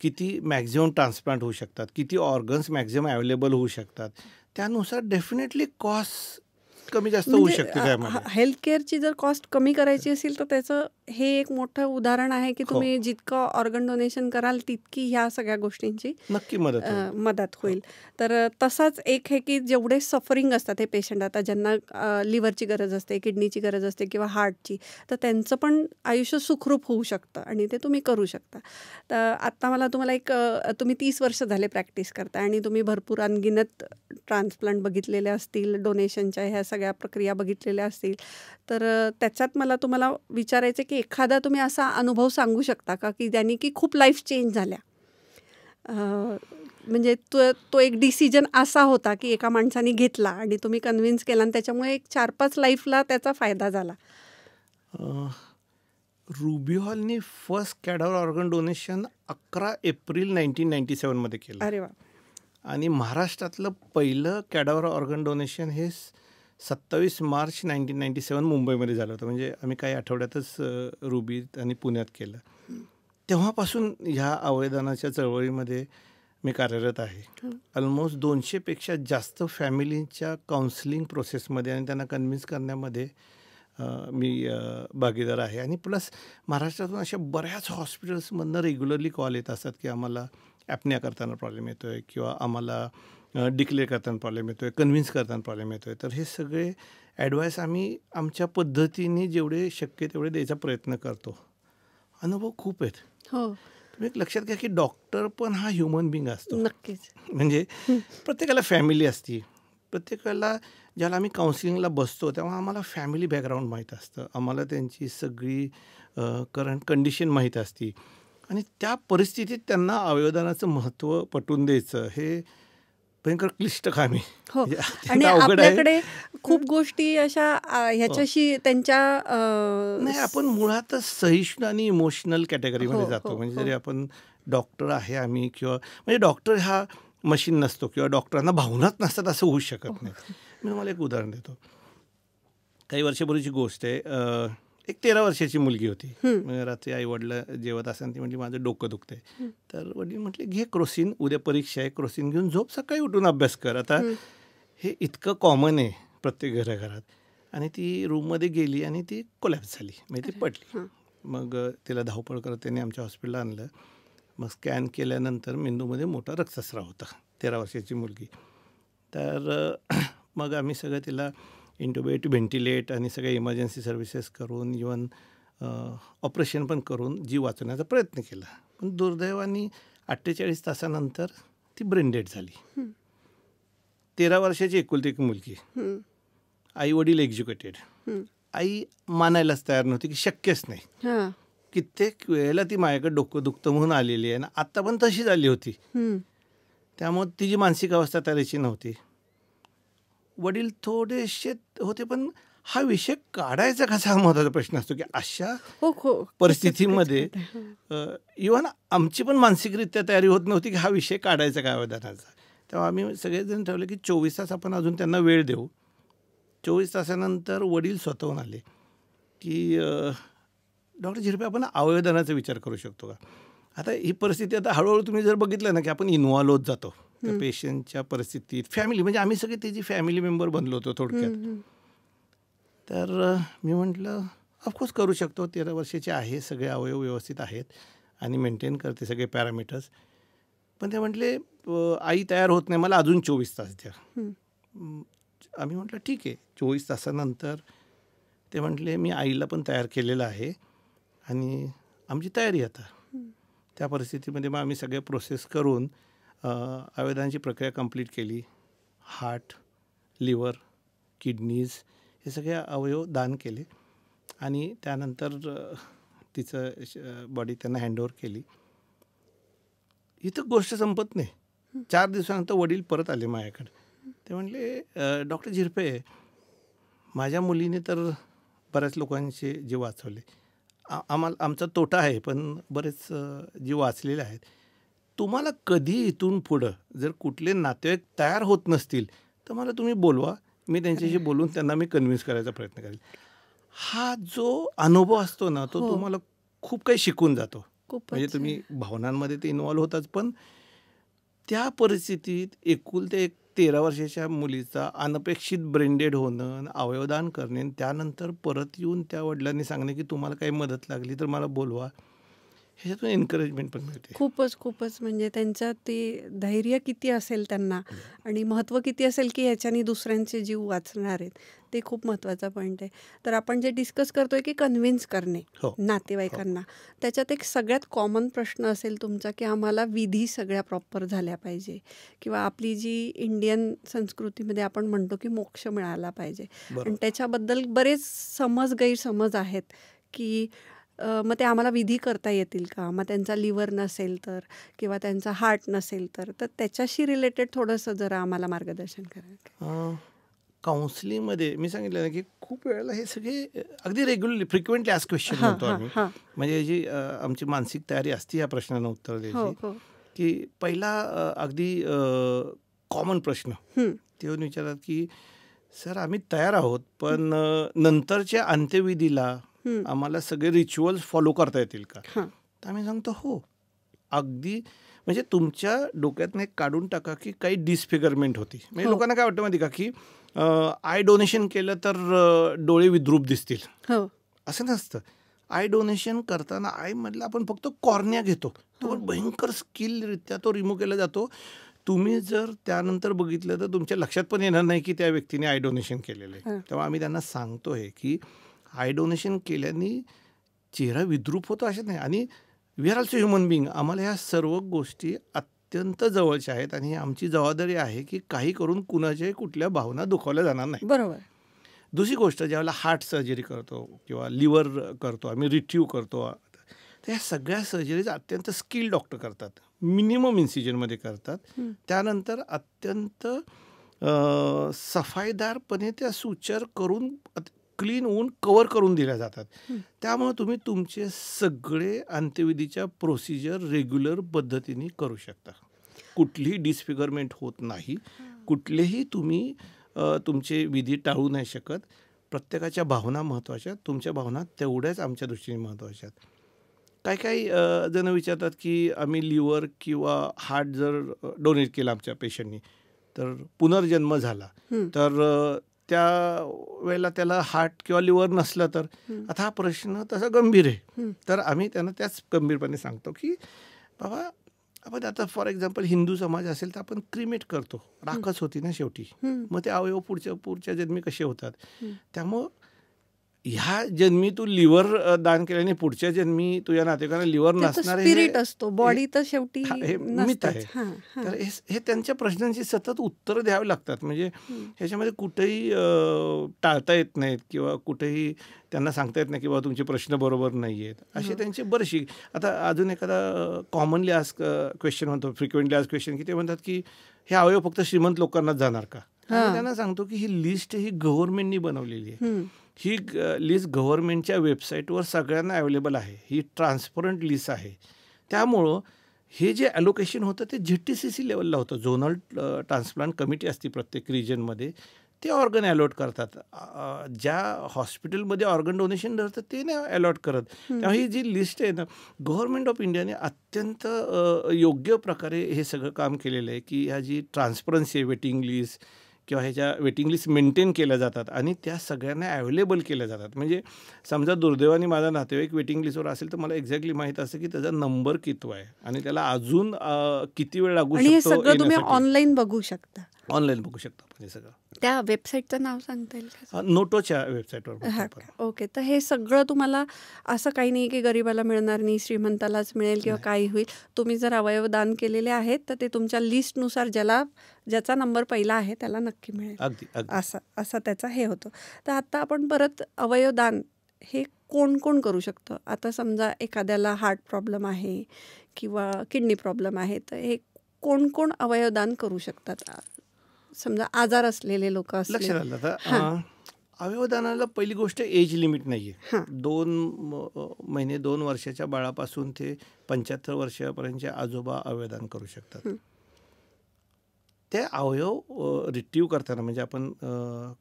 किती मॅक्झिमम ट्रान्सप्लांट होऊ शकतात, किती ऑर्गन्स मॅक्झिमम अवेलेबल होऊ शकतात. त्यानुसार डेफिनेटली कॉस्ट कमी जास्त होऊ शकते त्यामध्ये. हेल्थ केअरची जर कॉस्ट कमी करायची असेल तर त्याचं हे एक मोठं उदाहरण आहे की हो. तुम्ही जितकं ऑर्गन डोनेशन कराल तितकी ह्या सगळ्या गोष्टींची नक्की मदत होईल. मदत होईल. तर तसाच एक आहे की जेवढे सफरिंग असतात हे पेशंट, आता ज्यांना लिव्हरची गरज असते, किडनीची गरज असते किंवा हार्टची, तर त्यांचं पण आयुष्य सुखरूप होऊ शकतं आणि ते तुम्ही करू शकता. तर आत्ता मला तुम्हाला तुम्ही 30 वर्ष झाले प्रॅक्टिस करता आणि तुम्ही भरपूर अनगिनत ट्रान्सप्लांट बघितलेले असतील, डोनेशनच्या ह्या सगळ्या प्रक्रिया बघितलेल्या असतील. तर त्याच्यात मला तुम्हाला विचारायचं की एखादा तुम्ही असा अनुभव सांगू शकता का की ज्यांनी की खूप लाईफ चेंज झाल्या? म्हणजे तो एक डिसिजन असा होता की एका माणसाने घेतला आणि तुम्ही कन्व्हिन्स केला आणि त्याच्यामुळे एक 4-5 लाईफला त्याचा फायदा झाला. रुबी हॉलनी first cadaver organ donation 11 April 1997 मध्ये केलं. अरे वा. आणि महाराष्ट्रातलं पहिलं कॅडॅव्हर ऑर्गन डोनेशन हे 27 मार्च 1997 मुंबईमध्ये झालं होतं. म्हणजे आम्ही काही आठवड्यातच रुबीत आणि पुण्यात केलं. तेव्हापासून ह्या अवयवदानाच्या चळवळीमध्ये मी कार्यरत आहे. ऑलमोस्ट 200पेक्षा जास्त फॅमिलींच्या काउन्सिलिंग प्रोसेसमध्ये आणि त्यांना कन्व्हिन्स करण्यामध्ये मी भागीदार आहे. आणि प्लस महाराष्ट्रातून अशा बऱ्याच हॉस्पिटल्समधनं रेग्युलरली कॉल येत असतात की आम्हाला ॲपनिया करताना प्रॉब्लेम येतो आहे किंवा आम्हाला डिक्लेअर करताना प्रॉब्लेम येतो आहे, कन्व्हिन्स करताना प्रॉब्लेम येतो आहे. तर हे सगळे ॲडवाईस आम्ही आमच्या पद्धतीने जेवढे शक्य तेवढे द्यायचा प्रयत्न करतो. अनुभव खूप आहेत. हो तुम्ही एक लक्षात घ्या की डॉक्टर पण हा ह्युमन बिंग असतो. नक्कीच. म्हणजे प्रत्येकाला फॅमिली असती. प्रत्येकाला ज्याला आम्ही काउन्सिलिंगला बसतो तेव्हा आम्हाला फॅमिली बॅकग्राऊंड माहीत असतं, आम्हाला त्यांची सगळी करंट कंडिशन माहीत असती आणि त्या परिस्थितीत त्यांना अवयवदानाचं महत्त्व पटवून द्यायचं हे भयंकर क्लिष्ट काम आहे. हो म्हणजे आणि अत्यंत अवघड आहे. आपल्याकडे खूप गोष्टी अशा ह्याच्याशी त्यांच्या नाही, आपण मुळातच सहिष्णू आणि इमोशनल कॅटेगरीमध्ये हो, जातो. हो, म्हणजे हो. जरी आपण डॉक्टर आहे आम्ही किंवा म्हणजे डॉक्टर हा मशीन नसतो किंवा डॉक्टरांना भावनाच नसतात असं होऊ शकत नाही. मी तुम्हाला एक उदाहरण देतो. काही वर्षापूर्वीची गोष्ट आहे. एक 13 वर्षाची मुलगी होती. रात्री आई वडील जेवत असताना ती म्हटली माझं डोकं दुखतंय. तर वडील म्हटले घे क्रोसिन, उद्या परीक्षा आहे, क्रोसिन घेऊन झोप, सकाळी उठून अभ्यास कर. आता हे इतकं कॉमन आहे प्रत्येक घराघरात. आणि ती रूममध्ये गेली आणि ती कोलॅप्स झाली, म्हणजे ती पडली. मग तिला धावपळ करत त्यांनी आमच्या हॉस्पिटलला आणलं. मग स्कॅन केल्यानंतर मेंदूमध्ये मोठा रक्तस्राव होता. 13 वर्षाची मुलगी. तर मग आम्ही सगळं तिला इंट्युबेट, व्हेंटिलेट आणि सगळ्या इमर्जन्सी सर्व्हिसेस करून इवन ऑपरेशन पण करून जीव वाचवण्याचा प्रयत्न केला. पण दुर्दैवाने 48 तासानंतर ती ब्रेन डेड झाली. 13 वर्षाची एकुलती एक मुलगी. आई वडील एज्युकेटेड. आई मानायलाच तयार नव्हती की शक्यच नाही. कित्येक वेळेला ती माझ्याकडे डोकं दुखतं म्हणून आलेली आहे ना, आत्ता पण तशीच आली होती. त्यामुळे तिची मानसिक अवस्था तऱ्हेची नव्हती. वडील थोडेसे होते पण हा विषय काढायचा कसा हा महत्त्वाचा प्रश्न असतो की अशा हो हो परिस्थितीमध्ये इव्हन आमची पण मानसिकरित्या तयारी होत नव्हती की हा विषय काढायचा काय अवयवदानाचा. तेव्हा आम्ही सगळेजण ठरवलं की 24 तास आपण अजून त्यांना वेळ देऊ. 24 तासानंतर वडील स्वतःहून आले की डॉक्टर झिरपे आपण अवयवदानाचा विचार करू शकतो का. आता ही परिस्थिती आता हळूहळू तुम्ही जर बघितलं ना की आपण इन्व्हॉल्व होत जातो त्या पेशंटच्या परिस्थितीत. फॅमिली म्हणजे आम्ही सगळे त्याची फॅमिली मेंबर बनलो होतो थोडक्यात. तर मी म्हटलं ऑफकोर्स करू शकतो. 13 वर्षाचे आहे, सगळे अवयव व्यवस्थित आहेत आणि मेंटेन करते सगळे पॅरामीटर्स. पण ते म्हटले आई तयार होत नाही, मला अजून 24 तास द्या. आम्ही म्हटलं ठीक आहे. 24 तासानंतर ते म्हटले मी आईला पण तयार केलेलं आहे आणि आमची तयारी आता. त्या परिस्थितीमध्ये मग आम्ही सगळे प्रोसेस करून अवयवदानाची प्रक्रिया कंप्लीट केली. हार्ट, लिव्हर, किडनीज हे सगळे अवयव दान केले आणि त्यानंतर तिचं बॉडी त्यांना हँडओव्हर केली. इथं गोष्ट संपत नाही. 4 दिवसानंतर वडील परत आले माझ्याकडे. ते म्हणले डॉक्टर झिरपे, माझ्या मुलीने तर बऱ्याच लोकांचे जीव वाचवले. आमचा तोटा आहे पण बरेच जीव वाचलेले आहेत. तुम्हाला कधी इथून पुढं जर कुठले नातेवाईक तयार होत नसतील तर मला तुम्ही बोलवा. मी त्यांच्याशी बोलून त्यांना मी कन्व्हिन्स करायचा प्रयत्न करेल. हा जो अनुभव असतो ना तो तुम्हाला खूप काही शिकून जातो. म्हणजे तुम्ही भावनांमध्ये ते इन्व्हॉल्व होताच पण त्या परिस्थितीत एकुलते एक 13 वर्षाच्या मुलीचा अनपेक्षित ब्रेनडेड होणं, अवयवदान करणे, त्यानंतर परत येऊन त्या वडिलांनी सांगणे की तुम्हाला काही मदत लागली तर मला बोलवा. ह्याच्यातून एनकरेजमेंट पण मिळते. खूपच म्हणजे त्यांच्यात ते धैर्य किती असेल त्यांना आणि महत्त्व किती असेल की ह्याच्याने दुसऱ्यांचे जीव वाचणार आहेत, ते खूप महत्त्वाचा पॉईंट आहे. तर आपण जे डिस्कस करतोय की कन्व्हिन्स करणे नातेवाईकांना, त्याच्यात एक सगळ्यात कॉमन प्रश्न असेल तुमचा की आम्हाला विधी सगळ्या प्रॉपर झाल्या पाहिजे किंवा आपली जी इंडियन संस्कृतीमध्ये आपण म्हणतो की मोक्ष मिळाला पाहिजे आणि त्याच्याबद्दल बरेच गैरसमज आहेत की मग ते आम्हाला विधी करता येतील का, मग त्यांचा लिव्हर नसेल तर किंवा त्यांचा हार्ट नसेल तर त्याच्याशी रिलेटेड थोडंसं जरा आम्हाला मार्गदर्शन करा. काउन्सिलिंगमध्ये मी सांगितलं ना की खूप वेळेला हे सगळे अगदी रेग्युलरली फ्रिक्वेंटली आज क्वेश्चन म्हणतो आम्ही. म्हणजे जी आमची मानसिक तयारी असते या प्रश्नांना उत्तर द्यायची की पहिला अगदी कॉमन प्रश्न ते येऊन विचारतात की सर आम्ही तयार आहोत पण नंतरच्या अंत्यविधीला आम्हाला सगळे रिच्युअल्स फॉलो करता येतील का. तर आम्ही सांगतो हो अगदी. म्हणजे तुमच्या डोक्यातनं एक काढून टाका की काही डिसफिगरमेंट होती. म्हणजे लोकांना काय वाटतं माहिती का की आय डोनेशन केलं तर डोळे विद्रूप दिसतील. असं नसतं. आय डोनेशन करताना आयमधला आपण फक्त कॉर्निया घेतो, तो भयंकर स्किलरित्या तो रिमूव्ह केला जातो. तुम्ही जर त्यानंतर बघितलं तर तुमच्या लक्षात पण येणार नाही की त्या व्यक्तीने आय डोनेशन केलेलं आहे. तेव्हा आम्ही त्यांना सांगतो आहे की आय डोनेशन केल्याने चेहरा विद्रूप होतो असं नाही आणि we are also human being. आम्हाला ह्या सर्व गोष्टी अत्यंत जवळच्या आहेत आणि आमची जबाबदारी आहे की काही करून कुणाच्याही कुठल्या भावना दुखावल्या जाणार नाही. बरोबर. दुसरी गोष्ट ज्यावेळेला हार्ट सर्जरी करतो किंवा लिव्हर करतो आम्ही, रिट्रीव्ह करतो, तर ह्या सगळ्या सर्जरीज अत्यंत स्किल डॉक्टर करतात. मिनिमम इन्सिजनमध्ये करतात. त्यानंतर अत्यंत सफाईदारपणे त्या सुचर करून क्लीन होऊन कवर करून दिल्या जातात. त्यामुळे तुम्ही तुमचे सगळे अंत्यविधीच्या प्रोसिजर रेग्युलर पद्धतीने करू शकता. कुठलीही डिसफिगरमेंट होत नाही. कुठलेही तुम्ही तुमचे विधी टाळू नाही शकत. प्रत्येकाच्या भावना महत्त्वाच्या, तुमच्या भावना तेवढ्याच आमच्या दृष्टीने महत्त्वाच्या आहेत. काही जण विचारतात की आम्ही लिव्हर किंवा हार्ट जर डोनेट केलं आमच्या पेशंटनी तर पुनर्जन्म झाला तर त्या वेळेला त्याला हार्ट किंवा लिव्हर नसलं तर. आता हा प्रश्न तसा गंभीर आहे. तर आम्ही त्यांना त्याच गंभीरपणे सांगतो की बाबा आपण आता फॉर एक्झाम्पल हिंदू समाज असेल तर आपण क्रिमेट करतो, राखच होती ना शेवटी. मग ते अवयव पुढच्या जन्मी कसे होतात. त्यामुळं ह्या जन्मी तू लिव्हर दान केल्याने पुढच्या जन्मी तुझ्या नातेवाईकांना लिव्हर नसणार स्पिरिट असतो, बॉडी तर शेवटी हे मिथ आहे. तर हे त्यांच्या प्रश्नांची सतत उत्तरं द्यावी लागतात. म्हणजे ह्याच्यामध्ये कुठेही टाळता येत नाहीत किंवा कुठेही त्यांना सांगता येत नाही की बाबा तुमचे प्रश्न बरोबर नाही आहेत. असे त्यांचे बरेचशी. आता अजून एखादा कॉमनली आज क्वेश्चन म्हणतो, फ्रिक्वेंटली आज क्वेश्चन की ते म्हणतात की हे अवयव फक्त श्रीमंत लोकांनाच जाणार का. आम्ही त्यांना सांगतो की ही लिस्ट ही गव्हर्नमेंटनी बनवलेली आहे. ही लिस्ट गव्हर्नमेंटच्या वेबसाईटवर सगळ्यांना अवेलेबल आहे. ही ट्रान्सपरंट लिस्ट आहे. त्यामुळं हे जे ॲलोकेशन होतं ते ZTCC लेवलला होतं. झोनल ट्रान्सप्लांट कमिटी असते प्रत्येक रिजनमध्ये. ते ऑर्गन अलॉट करतात. ज्या हॉस्पिटलमध्ये ऑर्गन डोनेशन धरतं ते नाही अलॉट करत. त्यामुळे ही जी लिस्ट आहे ना, गव्हर्नमेंट ऑफ इंडियाने अत्यंत योग्य प्रकारे हे सगळं काम केलेलं आहे की ह्या जी ट्रान्सपरन्सी आहे, वेटिंग लिस्ट किंवा ह्याच्या वेटिंग लिस्ट मेंटेन केल्या जातात आणि त्या सगळ्यांना अवेलेबल केल्या जातात. म्हणजे समजा दुर्दैवाने माझा नातेवाईक वेटिंग लिस्टवर असेल तर मला एक्झॅक्टली माहीत असतं की त्याचा नंबर कितवा आहे आणि त्याला अजून किती वेळ लागू आणि हे शकतो सगळं तुम्ही येण्यासाठी. ऑनलाईन बघू शकता. ऑनलाईन बघू शकतो आपण हे सगळं. त्या वेबसाईटचं नाव सांगता येईल का? नोटोच्या वेबसाईटवर हा का? ओके. तर हे सगळं तुम्हाला असं काही नाही की गरीबाला मिळणार नाही, श्रीमंतालाच मिळेल किंवा काही होईल. तुम्ही जर अवयव दान केलेले आहेत तर ते तुमच्या लिस्टनुसार ज्याचा नंबर पहिला आहे त्याला नक्की मिळेल. अगदी अगदी. असं त्याचा हे होतं. तर आता आपण परत अवयवदान हे कोण कोण करू शकतं? आता समजा एखाद्याला हार्ट प्रॉब्लेम आहे किंवा किडनी प्रॉब्लेम आहे, तर हे कोण कोण अवयवदान करू शकतात? समजा आजार असलेले लोक लक्षात आलं. आता अवयवदानाला पहिली गोष्ट एज लिमिट नाही आहे. 2 महिने 2 वर्षाच्या बाळापासून ते 75 वर्षापर्यंतचे आजोबा अवयवदान करू शकतात. ते अवयव रिट्रीव्ह करताना म्हणजे आपण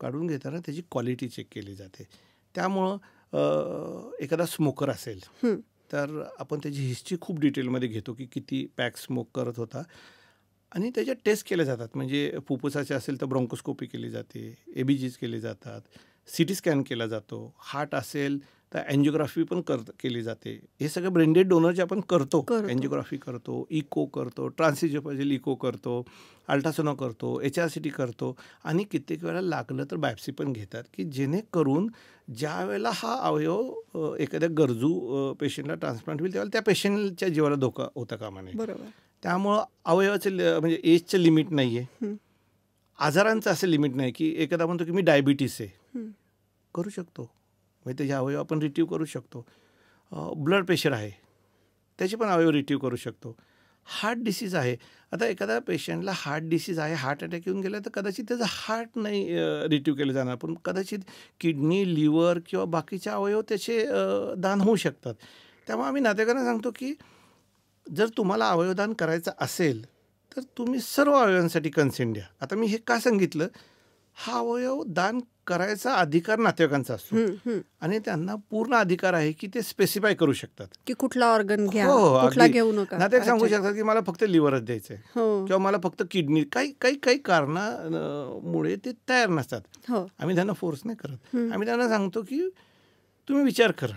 काढून घेताना त्याची क्वालिटी चेक केली जाते. त्यामुळं एखादा स्मोकर असेल तर आपण त्याची हिस्ट्री खूप डिटेलमध्ये घेतो की किती पॅक स्मोक करत होता आणि त्याच्या टेस्ट केल्या जातात. म्हणजे फुफ्फुसाचे असेल तर ब्रॉन्कोस्कोपी केली जाते, ABGs केले जातात, CT स्कॅन केला जातो. हार्ट असेल तर अँजिओग्राफी पण केली जाते. हे सगळं ब्रेंडेड डोनरचे आपण करतो. अँजिओग्राफी करतो, इको करतो, ट्रान्सइझोफेजियल इको करतो, अल्ट्रासोनो करतो, HRCT करतो आणि कित्येक वेळा लागलं तर बायोप्सी पण घेतात की जेणेकरून ज्या वेळेला हा अवयव एखाद्या गरजू पेशंटला ट्रान्सप्लांट होईल त्यावेळेला त्या पेशंटच्या जीवाला धोका होता कामा नये. बरोबर. त्यामुळं अवयवाचं म्हणजे एजचं लिमिट नाही आहे. आजारांचं असं लिमिट नाही की एखादा म्हणतो की मी डायबिटीस आहे, करू शकतो. म्हणजे त्याचे अवयव आपण रिट्रीव्ह करू शकतो. ब्लड प्रेशर आहे त्याचे पण अवयव रिट्रीव्ह करू शकतो. हार्ट डिसीज आहे. आता एखाद्या पेशंटला हार्ट डिसीज आहे, हार्ट अटॅक येऊन गेला तर कदाचित त्याचं हार्ट नाही रिट्रीव्ह केलं जाणार, पण कदाचित किडनी, लिव्हर किंवा बाकीचे अवयव त्याचे दान होऊ शकतात. त्यामुळे आम्ही नातेवाईकांना सांगतो की जर तुम्हाला अवयवदान करायचं असेल तर तुम्ही सर्व अवयवांसाठी कन्सेंट द्या. आता मी हे का सांगितलं, हा अवयव दान करायचा अधिकार नातेवाईकांचा असतो आणि त्यांना पूर्ण अधिकार आहे की ते स्पेसिफाय करू शकतात की कुठला ऑर्गन घ्या, हो, कुठला अगदी. घेऊ नका. नातेवाईक सांगू शकतात की मला फक्त लिव्हरच द्यायचं आहे हो किंवा मला फक्त किडनी, काही कारणामुळे ते तयार नसतात. हो आम्ही त्यांना फोर्स नाही करत. आम्ही त्यांना सांगतो की तुम्ही विचार करा,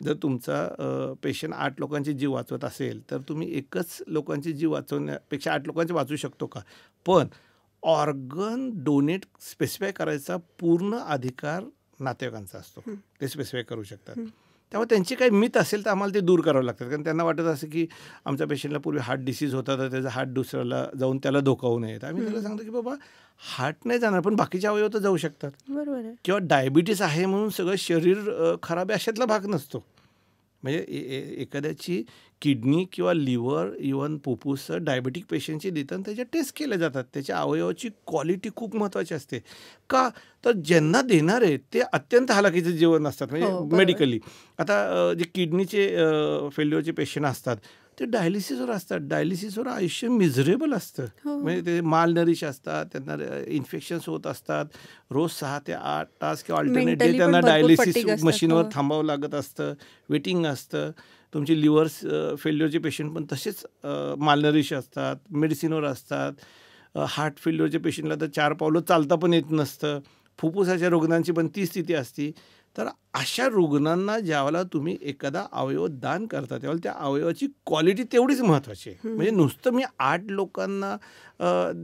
जर तुमचा पेशंट 8 लोकांचे जीव वाचवत असेल तर तुम्ही एकच लोकांचे जीव वाचवण्यापेक्षा 8 लोकांचे वाचवू शकतो का? पण ऑर्गन डोनेट स्पेसिफाय करायचा पूर्ण अधिकार नातेवाईकांचा असतो. ते स्पेसिफाय करू शकतात. त्यामुळे त्यांची काही मिथ असेल तर आम्हाला ते दूर करावं लागतात. कारण त्यांना वाटत असं की आमच्या पेशंटला पूर्वी हार्ट डिसीज होता तर त्याचा हार्ट दुसऱ्याला जाऊन त्याला धोका होऊ नये. आम्ही त्याला सांगतो की बाबा हार्ट नाही जाणार पण बाकीचे अवयव तर जाऊ शकतात. बरोबर आहे. किंवा डायबिटीस आहे म्हणून सगळं शरीर खराब आहे अशातला भाग नसतो. म्हणजे एखाद्याची किडनी किंवा लिव्हर इव्हन फुफ्फुस डायबेटिक पेशंटची देताना त्याच्या टेस्ट केल्या जातात. त्याच्या अवयवाची क्वालिटी खूप महत्त्वाची असते. का तर ज्यांना देणार आहे ते अत्यंत हालाकीचं जीवन असतात म्हणजे मेडिकली. आता जे किडनीचे फेल्युअरचे पेशंट असतात ते डायलिसिसवर असतात. डायलिसिसवर आयुष्य मिझरेबल असतं. म्हणजे ते मालनरिश असतात, त्यांना इन्फेक्शन्स होत असतात. रोज 6 ते 8 तास किंवा अल्टरनेट डे त्यांना डायलिसिस मशीनवर थांबावं लागत असतं, वेटिंग असतं. तुमचे लिव्हर फेल्युअरचे पेशंट पण तसेच मालनरिश असतात, मेडिसिनवर असतात. हार्ट फेल्युअरच्या पेशंटला तर 4 पावलं चालता पण येत नसतं. फुफ्फुसाच्या रुग्णांची पण ती स्थिती असते. तर अशा रुग्णांना ज्यावेळेला तुम्ही एखादा अवयव दान करता त्यावेळेला त्या अवयवाची क्वालिटी तेवढीच महत्त्वाची आहे. म्हणजे नुसतं मी 8 लोकांना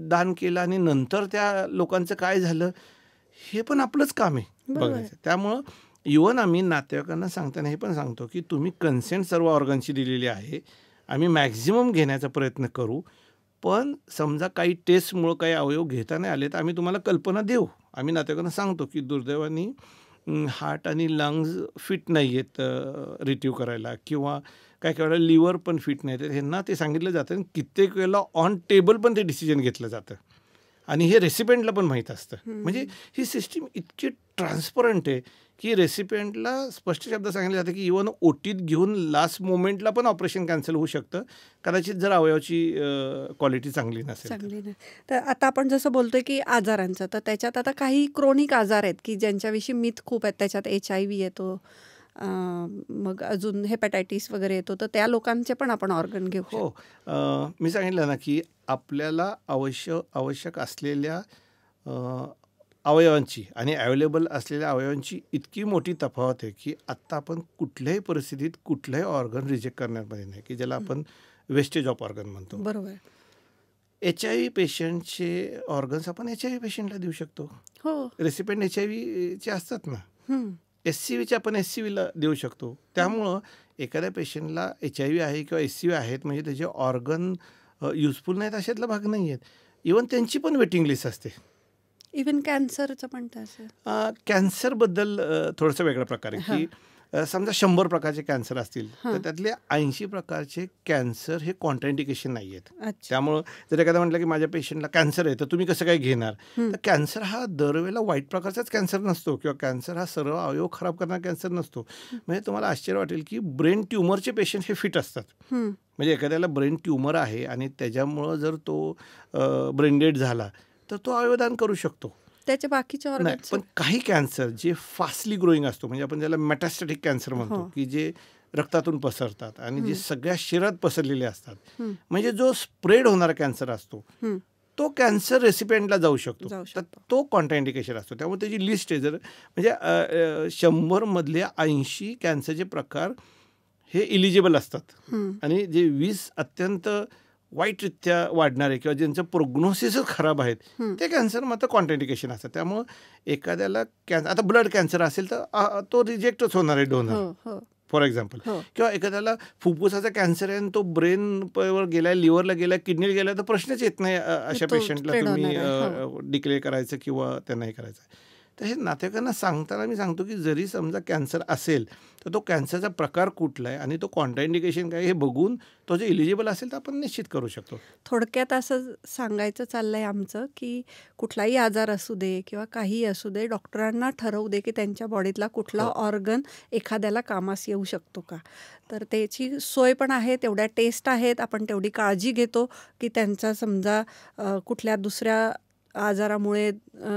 दान केलं आणि नंतर त्या लोकांचं काय झालं हे पण आपलंच काम आहे बघायचं. त्यामुळं इव्हन आम्ही नातेवाईकांना सांगताना हे पण सांगतो की तुम्ही कन्सेंट सर्व ऑर्गनची दिलेली आहे. आम्ही मॅक्झिमम घेण्याचा प्रयत्न करू. पण समजा काही टेस्टमुळं काही अवयव घेता नाही आले तर आम्ही तुम्हाला कल्पना देऊ. आम्ही नातेवाईकांना सांगतो की दुर्दैवाने हार्ट आणि लंग्स फिट नाही आहेत रिट्रीव्ह करायला किंवा काही वेळेला लिव्हर पण फिट नाही आहेत. ह्यांना ते सांगितलं जातं आणि कित्येक वेळेला ऑन टेबल पण ते डिसिजन घेतलं जातं. आणि हे रेसिपेंटला पण माहीत असतं. म्हणजे ही सिस्टीम इतकी ट्रान्सपरंट आहे की रेसिपेंटला स्पष्ट शब्द सांगितले जाते की इव्हन ओटीत घेऊन लास्ट मोमेंटला पण ऑपरेशन कॅन्सल होऊ शकतं, कदाचित जर अवयवाची क्वालिटी चांगली नसेल. चांगली नाही. तर आता आपण जसं बोलतोय की आजारांचं, तर त्याच्यात आता काही क्रोनिक आजार आहेत की ज्यांच्याविषयी मिथ खूप आहेत. त्याच्यात HIV येतो, मग अजून हेपॅटायटिस वगैरे येतो, तर त्या लोकांचे पण आपण ऑर्गन घेऊ शकतो. हो, मी सांगितलं ना की आपल्याला आवश्यक असलेल्या अवयवांची आणि अवेलेबल असलेल्या अवयवांची इतकी मोठी तफावत आहे की आत्ता आपण कुठल्याही परिस्थितीत कुठलंही ऑर्गन रिजेक्ट करण्यामध्ये नाही, की ज्याला आपण वेस्टेज ऑफ ऑर्गन म्हणतो. बरोबर. HIV पेशंटचे ऑर्गन्स आपण HIV पेशंटला देऊ शकतो. हो. रेसिपेंट HIVचे असतात ना, SCVचे आपण SCVला देऊ शकतो. त्यामुळं एखाद्या पेशंटला HIV आहे किंवा SCV आहेत म्हणजे त्याचे ऑर्गन युजफुल नाहीत अशातला भाग नाही आहेत. इव्हन त्यांची पण वेटिंग लिस्ट असते. इव्हन कॅन्सरचं पण तसं. कॅन्सरबद्दल थोडंसं वेगळ्या प्रकारे की समजा 100 प्रकारचे कॅन्सर असतील तर त्यातले 80 प्रकारचे कॅन्सर हे कॉन्ट्राइंडिकेशन नाही आहेत. त्यामुळं जर एखादा म्हटलं की माझ्या पेशंटला कॅन्सर आहे तर तुम्ही कसं काय घेणार, तर कॅन्सर हा दरवेळेला वाईट प्रकारचाच कॅन्सर नसतो किंवा कॅन्सर हा सर्व अवयव खराब करणारा कॅन्सर नसतो. म्हणजे तुम्हाला आश्चर्य वाटेल की ब्रेन ट्युमरचे पेशंट हे फिट असतात. म्हणजे एखाद्याला ब्रेन ट्युमर आहे आणि त्याच्यामुळं जर तो ब्रेन डेड झाला तर तो अवयवदान करू शकतो. त्याचे बाकीचे नाही, ऑर्गन्स पण काही कॅन्सर जे फास्टली ग्रोईंग असतो म्हणजे आपण ज्याला मेटास्टॅटिक कॅन्सर म्हणतो की जे रक्तातून पसरतात आणि जे सगळ्या शरीरात पसरलेले असतात, म्हणजे जो स्प्रेड होणारा कॅन्सर असतो तो कॅन्सर रेसिपेंटला जाऊ शकतो. तर तो कॉन्ट्राइंडिकेशन असतो. त्यामुळे त्याची लिस्ट आहे. जर म्हणजे 100 मधले 80 कॅन्सरचे प्रकार हे इलिजिबल असतात आणि जे 20 अत्यंत वाईटरित्या वाढणारे किंवा ज्यांचं प्रोग्नोसिसच खराब आहेत ते कॅन्सर मात्र कॉन्ट्राइंडिकेशन असतात. त्यामुळं एखाद्याला आता ब्लड कॅन्सर असेल तर तो रिजेक्टच होणार आहे डोनर फॉर एक्झाम्पल. किंवा एखाद्याला फुफ्फुसाचा कॅन्सर आहे आणि तो ब्रेनवर गेलाय, लिव्हरला गेलाय, किडनीला गेलाय तर प्रश्नच येत नाही अशा पेशंटला तुम्ही डिक्लेअर करायचं किंवा त्यांना हे करायचं. तर हे नातेवाईकांना सांगताना मी सांगतो की जरी समजा कॅन्सर असेल तर तो कॅन्सरचा प्रकार कुठला आहे आणि तो कॉन्ट्राइंडिकेशन काय हे बघून तो जे इलिजिबल असेल तर आपण निश्चित करू शकतो. थोडक्यात असं सांगायचं चाललंय आमचं की कुठलाही आजार असू दे किंवा काहीही असू दे, डॉक्टरांना ठरवू दे की त्यांच्या बॉडीतला कुठला ऑर्गन एखाद्याला कामास येऊ शकतो का. तर त्याची सोय पण आहे, तेवढ्या टेस्ट आहेत, आपण तेवढी काळजी घेतो की त्यांचा समजा कुठल्या दुसऱ्या आजारामुळे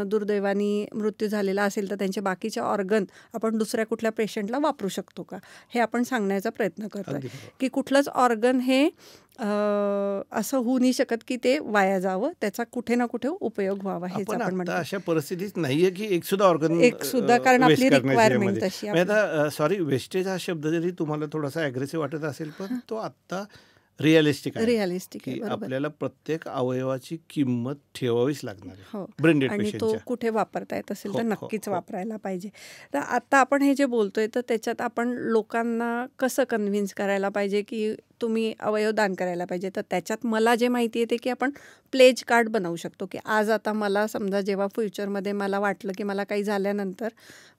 दुर्दैवाने मृत्यू झालेला असेल तर त्यांचे बाकीचे ऑर्गन आपण दुसऱ्या कुठल्या पेशंटला वापरू शकतो का, हे आपण सांगण्याचा प्रयत्न करतो की कुठलंच ऑर्गन हे असं होऊ नाही शकत की ते वाया जावं, त्याचा कुठे ना कुठे उपयोग व्हावा. हेच आपण म्हणतो. अशा परिस्थितीत नाहीये की एक सुद्धा ऑर्गन कारण आपली रिक्वायरमेंट तशी. आता सॉरी, वेस्टेज हा शब्द जरी तुम्हाला थोडासा अग्रेसिव्ह वाटत असेल पण तो आत्ता रिअलिस्टिक आहे. आपल्याला प्रत्येक अवयवाची किंमत ठेवावीच लागणार आहे ब्रेन डेड आणि तो कुठे वापरता येत असेल तर नक्कीच वापरायला पाहिजे. तर आता आपण हे जे बोलतोय तर त्याच्यात आपण लोकांना कसं कन्व्हिन्स करायला पाहिजे की तुम्ही अवयवदान करायला पाहिजे. तर त्याच्यात मला जे माहिती येते की आपण प्लेज कार्ड बनवू शकतो की आज आता मला समजा जेव्हा फ्युचरमध्ये मला वाटलं की मला काही झाल्यानंतर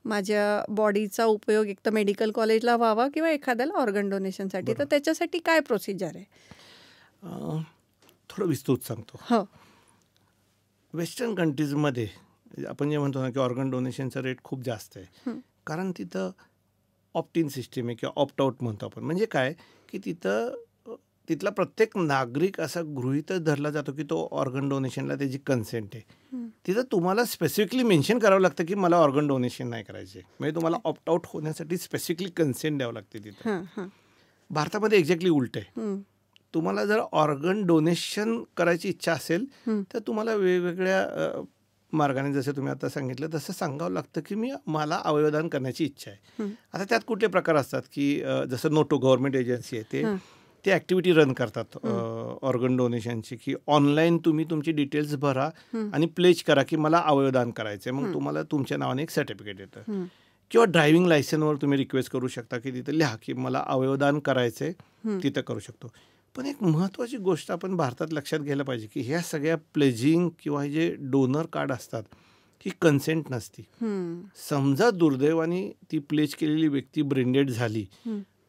माझ्या बॉडीचा उपयोग एक तर मेडिकल कॉलेजला व्हावा किंवा एखाद्याला ऑर्गन डोनेशनसाठी, तर त्याच्यासाठी काय प्रोसिजर आहे? थोडं विस्तृत सांगतो. वेस्टर्न कंट्रीजमध्ये आपण जे म्हणतो ना की ऑर्गन डोनेशनचा रेट खूप जास्त आहे, कारण तिथं ऑप्ट इन सिस्टीम आहे किंवा ऑप्ट आउट म्हणतो आपण. म्हणजे काय की तिथला प्रत्येक नागरिक असा गृहीतच धरला जातो की तो ऑर्गन डोनेशनला त्याची कन्सेंट आहे. तिथं तुम्हाला स्पेसिफिकली मेन्शन करावं लागतं की मला ऑर्गन डोनेशन नाही करायचे, म्हणजे तुम्हाला ऑप्ट आउट होण्यासाठी स्पेसिफिकली कन्सेंट द्यावं लागते तिथं. भारतामध्ये एक्झॅक्टली उलट आहे. तुम्हाला जर ऑर्गन डोनेशन करायची इच्छा असेल तर तुम्हाला वेगवेगळ्या मार्गाने, जसं तुम्ही आता सांगितलं तसं सांगावं लागतं की मला अवयवदान करण्याची इच्छा आहे. आता त्यात कुठले प्रकार असतात की जसं नोटो गव्हर्नमेंट एजन्सी आहे ते ॲक्टिव्हिटी रन करतात ऑर्गन डोनेशनची, की ऑनलाईन तुम्ही तुमची डिटेल्स भरा आणि प्लेज करा की मला अवयवदान करायचं आहे. मग तुम्हाला तुमच्या नावाने एक सर्टिफिकेट येतं. किंवा ड्रायव्हिंग लायसनवर तुम्ही रिक्वेस्ट करू शकता की तिथं लिहा की मला अवयवदान करायचं आहे, तिथं करू शकतो. पण एक महत्त्वाची गोष्ट आपण भारतात लक्षात घ्यायला पाहिजे की ह्या सगळ्या प्लेजिंग किंवा हे जे डोनर कार्ड असतात ही कन्सेंट नसती. समजा दुर्दैवाने ती प्लेज केलेली व्यक्ती ब्रेनडेड झाली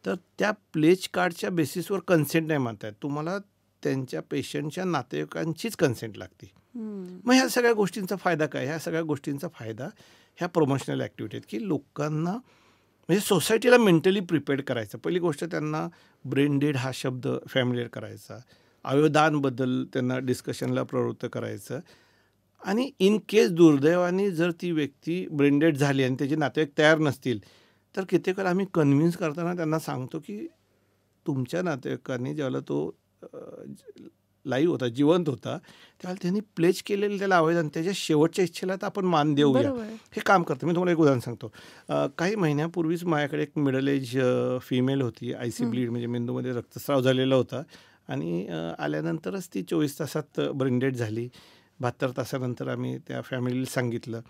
तर त्या प्लेज कार्डच्या बेसिसवर कन्सेंट नाही म्हणता येत. तुम्हाला त्यांच्या पेशंटच्या नातेवाईकांचीच कन्सेंट लागते. मग ह्या सगळ्या गोष्टींचा फायदा काय? ह्या सगळ्या गोष्टींचा फायदा ह्या प्रमोशनल ॲक्टिव्हिटी आहेत की लोकांना म्हणजे सोसायटीला मेंटली प्रिपेअर्ड करायचं. पहिली गोष्ट त्यांना ब्रेन डेड हा शब्द फॅमिलियर करायचा, अवयवदानबद्दल त्यांना डिस्कशनला प्रवृत्त करायचं आणि इन केस दुर्दैवाने जर ती व्यक्ती ब्रेन डेड झाली आणि त्याचे नातेवाईक तयार नसतील तर कित्येक वेळा आम्ही कन्व्हिन्स करताना त्यांना सांगतो की तुमच्या नातेवाईकांनी ज्यावेळेला तो लाईव्ह होता, जिवंत होता, त्यावेळेला त्यांनी प्लेज केलेलं त्याला अवयदान, त्याच्या शेवटच्या इच्छेला तर आपण मान देऊया. हे काम करतं. मी तुम्हाला एक उदाहरण सांगतो. काही महिन्यापूर्वीच माझ्याकडे एक मिडल एज फिमेल होती. IC ब्लीड म्हणजे मेंदूमध्ये रक्तस्राव झालेला होता आणि आल्यानंतरच ती 24 तासात ब्रेन डेड झाली. 72 तासानंतर आम्ही त्या फॅमिलीला सांगितलं.